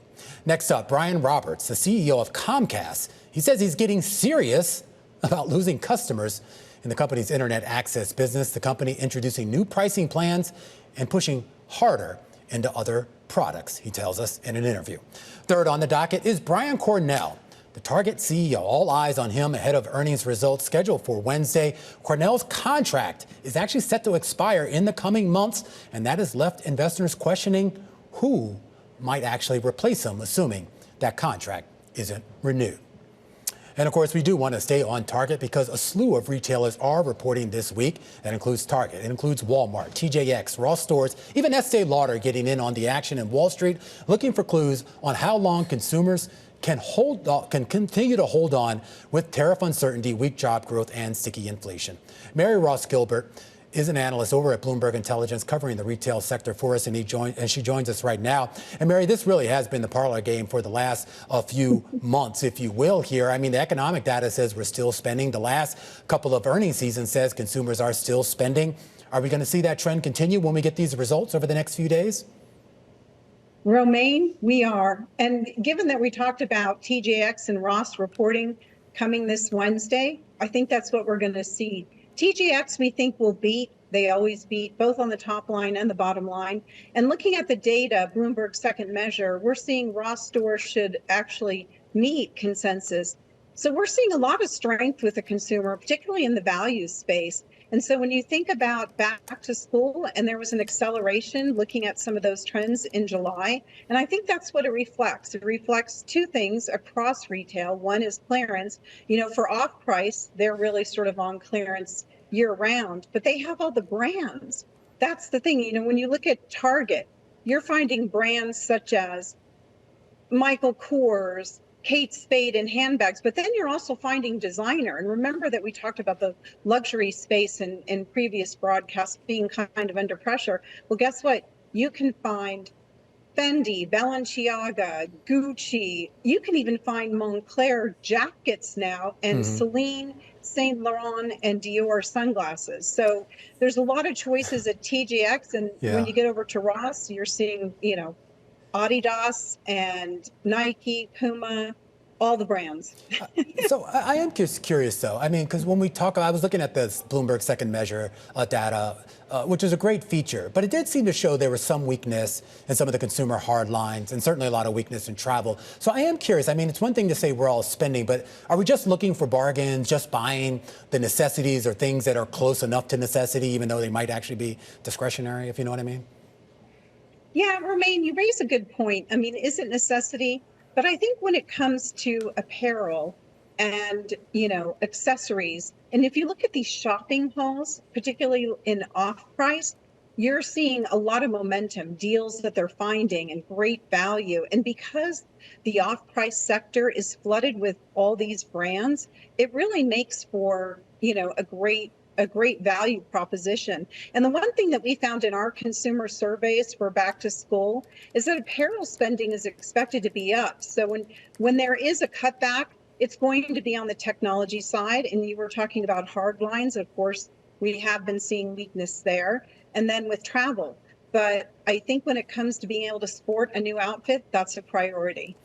Next up, Brian Roberts, the CEO of Comcast. He says he's getting serious about losing customers in the company's internet access business, the company introducing new pricing plans and pushing harder into other products, he tells us in an interview. Third on the docket is Brian Cornell, the Target CEO. All eyes on him ahead of earnings results scheduled for Wednesday. Cornell's contract is actually set to expire in the coming months, and that has left investors questioning who might actually replace him, assuming that contract isn't renewed. And of course, we do want to stay on target because a slew of retailers are reporting this week. That includes Target, it includes Walmart, TJX, Ross Stores, even Estee Lauder getting in on the action in Wall Street, looking for clues on how long consumers can continue to hold on with tariff uncertainty, weak job growth, and sticky inflation. Mary Ross-Gilbert is an analyst over at Bloomberg Intelligence covering the retail sector for us, and she joins us right now. And Mary, this really has been the parlor game for the last few months, if you will, here. I mean, the economic data says we're still spending. The last couple of earnings seasons says consumers are still spending. Are we going to see that trend continue when we get these results over the next few days? Romaine, we are. And given that we talked about TJX and Ross reporting coming this Wednesday, I think that's what we're going to see. TJX, we think, will beat. They always beat, both on the top line and the bottom line. And looking at the data, Bloomberg's second measure, we're seeing Ross stores should actually meet consensus. So we're seeing a lot of strength with the consumer, particularly in the value space. And so when you think about back to school, and there was an acceleration looking at some of those trends in July, and I think that's what it reflects. It reflects two things across retail. One is clearance. You know, for off price, they're really sort of on clearance year round, but they have all the brands. That's the thing. You know, when you look at Target, you're finding brands such as Michael Kors, Kate Spade in handbags, but then you're also finding designer. And remember that we talked about the luxury space in previous broadcasts being kind of under pressure. Well, guess what? You can find Fendi, Balenciaga, Gucci. You can even find Moncler jackets now, and Celine, Saint Laurent, and Dior sunglasses. So there's a lot of choices at TJX, and when you get over to Ross, you're seeing, you know, Adidas and Nike, Puma, all the brands. So I am just curious, though. I mean, because when we talk, I was looking at this Bloomberg second measure data, which is a great feature, but it did seem to show there was some weakness in some of the consumer hard lines and certainly a lot of weakness in travel. So I am curious. I mean, it's one thing to say we're all spending, but are we just looking for bargains, just buying the necessities or things that are close enough to necessity, even though they might actually be discretionary, if you know what I mean? Yeah, Romaine, you raise a good point. I mean, is it necessity? But I think when it comes to apparel and, you know, accessories, and if you look at these shopping halls, particularly in off-price, you're seeing a lot of momentum, deals that they're finding and great value. And because the off-price sector is flooded with all these brands, it really makes for, you know, a great value proposition. And the one thing that we found in our consumer surveys for back to school is that apparel spending is expected to be up. So when there is a cutback, it's going to be on the technology side. And you were talking about hard lines. Of course, we have been seeing weakness there. And then with travel. But I think when it comes to being able to sport a new outfit, that's a priority.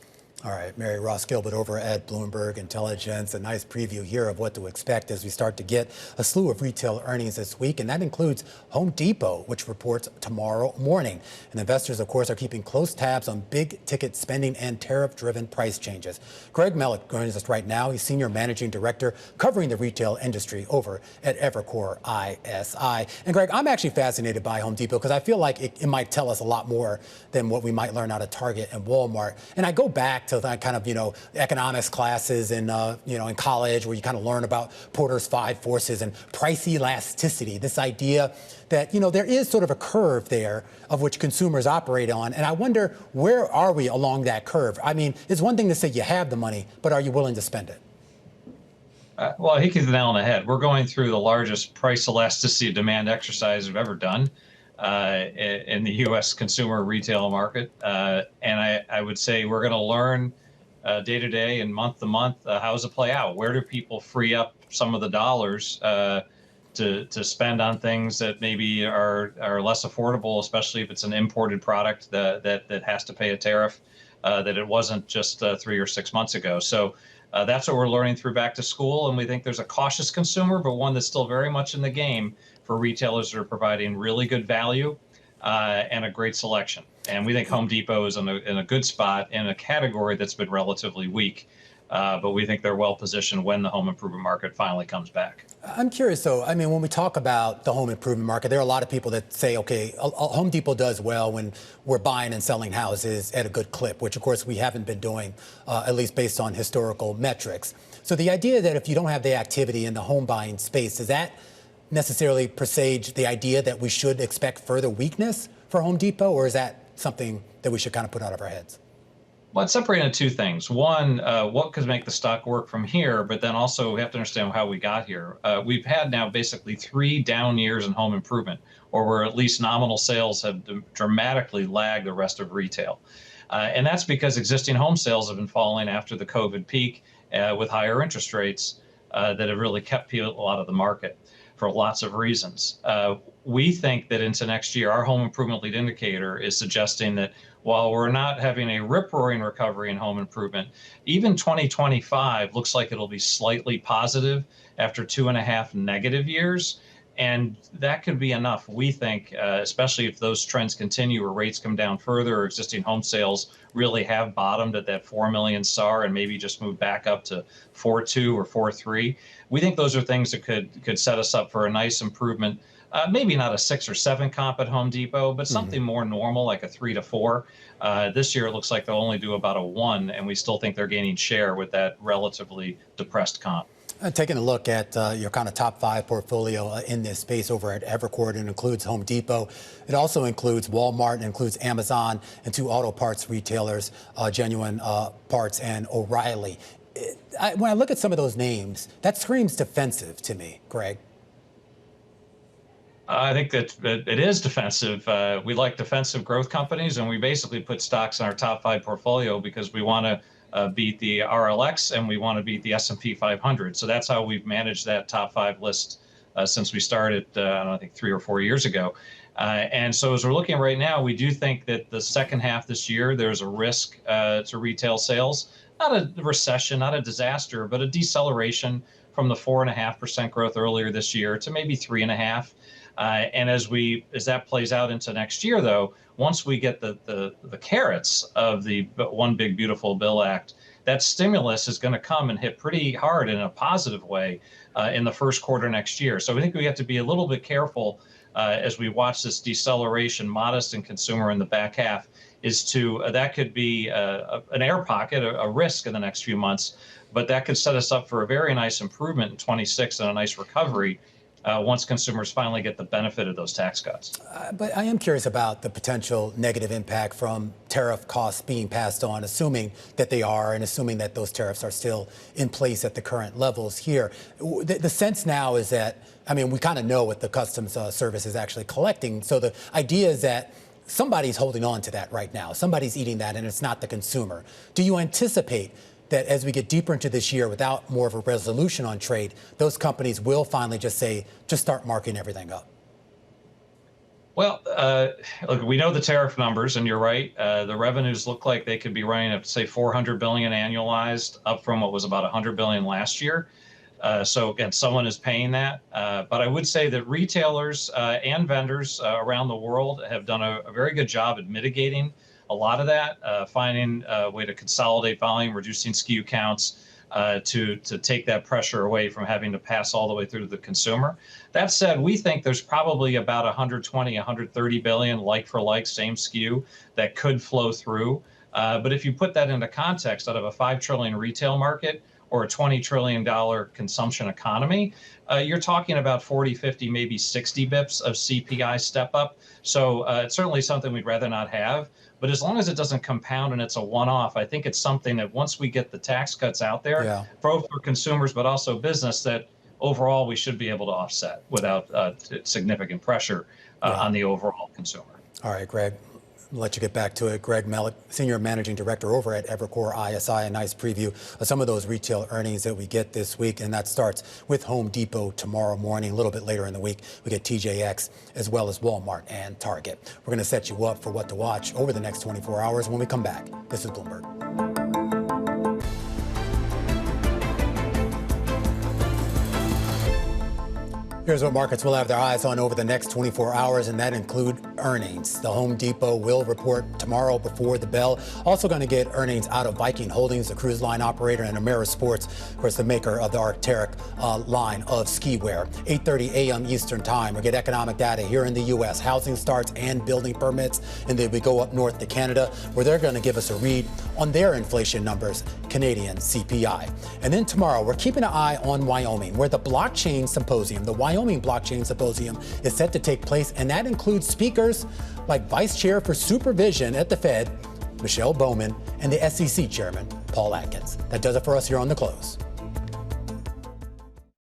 All right, Mary Ross-Gilbert over at Bloomberg Intelligence. A nice preview here of what to expect as we start to get a slew of retail earnings this week, and that includes Home Depot, which reports tomorrow morning. And investors, of course, are keeping close tabs on big-ticket spending and tariff-driven price changes. Greg Melich joins us right now. He's Senior Managing Director covering the retail industry over at Evercore ISI. And Greg, I'm actually fascinated by Home Depot because I feel like it might tell us a lot more than what we might learn out of Target and Walmart. And I go back to that kind of, you know, economics classes in, you know, in college where you kind of learn about Porter's 5 forces and price elasticity, this idea that, you know, there is sort of a curve there of which consumers operate on. And I wonder, where are we along that curve? I mean, it's one thing to say you have the money, but are you willing to spend it? Well, I think he's the nail on the head. We're going through the largest price elasticity demand exercise we've ever done. in the U.S. consumer retail market. And I would say we're going to learn day to day and month to month how does it play out? Where do people free up some of the dollars to spend on things that maybe are less affordable, especially if it's an imported product that has to pay a tariff that it wasn't just 3 or 6 months ago. So that's what we're learning through back to school. And we think there's a cautious consumer, but one that's still very much in the game for retailers that are providing really good value and a great selection. And we think Home Depot is in a good spot in a category that's been relatively weak. But we think they're well positioned when the home improvement market finally comes back. I'm curious, though. I mean, when we talk about the home improvement market, there are a lot of people that say, okay, Home Depot does well when we're buying and selling houses at a good clip, which, of course, we haven't been doing, at least based on historical metrics. So the idea that if you don't have the activity in the home buying space, does that necessarily presage the idea that we should expect further weakness for Home Depot, or is that something that we should kind of put out of our heads? Well, it's separated into two things. One, what could make the stock work from here, but then also we have to understand how we got here. We've had now basically 3 down years in home improvement, or where at least nominal sales have dramatically lagged the rest of retail. And that's because existing home sales have been falling after the COVID peak with higher interest rates that have really kept people out of the market for lots of reasons. We think that into next year, our home improvement lead indicator is suggesting that while we're not having a rip-roaring recovery in home improvement, even 2025 looks like it'll be slightly positive after 2.5 negative years. And that could be enough, we think, especially if those trends continue or rates come down further, or existing home sales really have bottomed at that 4 million SAR and maybe just move back up to 4.2 or 4.3. We think those are things that could set us up for a nice improvement. Maybe not a 6 or 7 comp at Home Depot, but something more normal, like a 3 to 4. This year, it looks like they'll only do about a 1, and we still think they're gaining share with that relatively depressed comp. Taking a look at your kind of top 5 portfolio in this space over at Evercore, it includes Home Depot. It also includes Walmart, it includes Amazon, and 2 auto parts retailers, Genuine Parts and O'Reilly. When I look at some of those names, that screams defensive to me, Greg. I think that it is defensive. We like defensive growth companies, and we basically put stocks in our top 5 portfolio because we want to beat the RLX and we want to beat the S&P 500. So that's how we've managed that top 5 list since we started, I think 3 or 4 years ago. And so as we're looking right now, we do think that the second half this year, there's a risk to retail sales. Not a recession, not a disaster, but a deceleration from the 4.5% growth earlier this year to maybe 3.5%. And as that plays out into next year, though, once we get the carrots of the One Big Beautiful Bill Act, that stimulus is going to come and hit pretty hard in a positive way in the first quarter next year. So I think we have to be a little bit careful as we watch this deceleration, modest in consumer in the back half, that could be an air pocket, a risk in the next few months, but that could set us up for a very nice improvement in 26 and a nice recovery once consumers finally get the benefit of those tax cuts. But I am curious about the potential negative impact from tariff costs being passed on, assuming that they are and assuming that those tariffs are still in place at the current levels here. The sense now is that, I mean, we kind of know what the Customs Service is actually collecting. So the idea is that somebody's holding on to that right now. Somebody's eating that, and it's not the consumer. Do you anticipate that as we get deeper into this year without more of a resolution on trade, those companies will finally just start marking everything up? Well, look, we know the tariff numbers, and you're right. The revenues look like they could be running at, say, $400 billion annualized, up from what was about $100 billion last year. So again, someone is paying that. But I would say that retailers and vendors around the world have done a very good job at mitigating a lot of that, finding a way to consolidate volume, reducing SKU counts to take that pressure away from having to pass all the way through to the consumer. That said, we think there's probably about 120, 130 billion like for like, same SKU that could flow through. But if you put that into context, out of a $5 trillion retail market or a $20 trillion consumption economy, you're talking about 40, 50, maybe 60 bips of CPI step up. So it's certainly something we'd rather not have. But as long as it doesn't compound and it's a one-off, I think it's something that once we get the tax cuts out there, both for consumers but also business, that overall we should be able to offset without significant pressure. on the overall consumer. All right, Greg. I'll let you get back to it. Greg Melich, Senior Managing Director over at Evercore ISI. A nice preview of some of those retail earnings that we get this week. And that starts with Home Depot tomorrow morning. A little bit later in the week, we get TJX as well as Walmart and Target. We're going to set you up for what to watch over the next 24 hours when we come back. This is Bloomberg. Here's what markets will have their eyes on over the next 24 hours, and that include earnings. The Home Depot will report tomorrow before the bell. Also going to get earnings out of Viking Holdings, the cruise line operator, and Amerisports, of course, the maker of the Arc'teryx line of ski wear. 8:30 a.m. Eastern Time. We get economic data here in the U.S., housing starts and building permits, and then we go up north to Canada, where they're going to give us a read on their inflation numbers, Canadian CPI. And then tomorrow, we're keeping an eye on Wyoming, where the blockchain symposium, the Wyoming Blockchain Symposium, is set to take place, and that includes speakers like Vice Chair for Supervision at the Fed, Michelle Bowman, and the SEC Chairman, Paul Atkins. That does it for us here on The Close.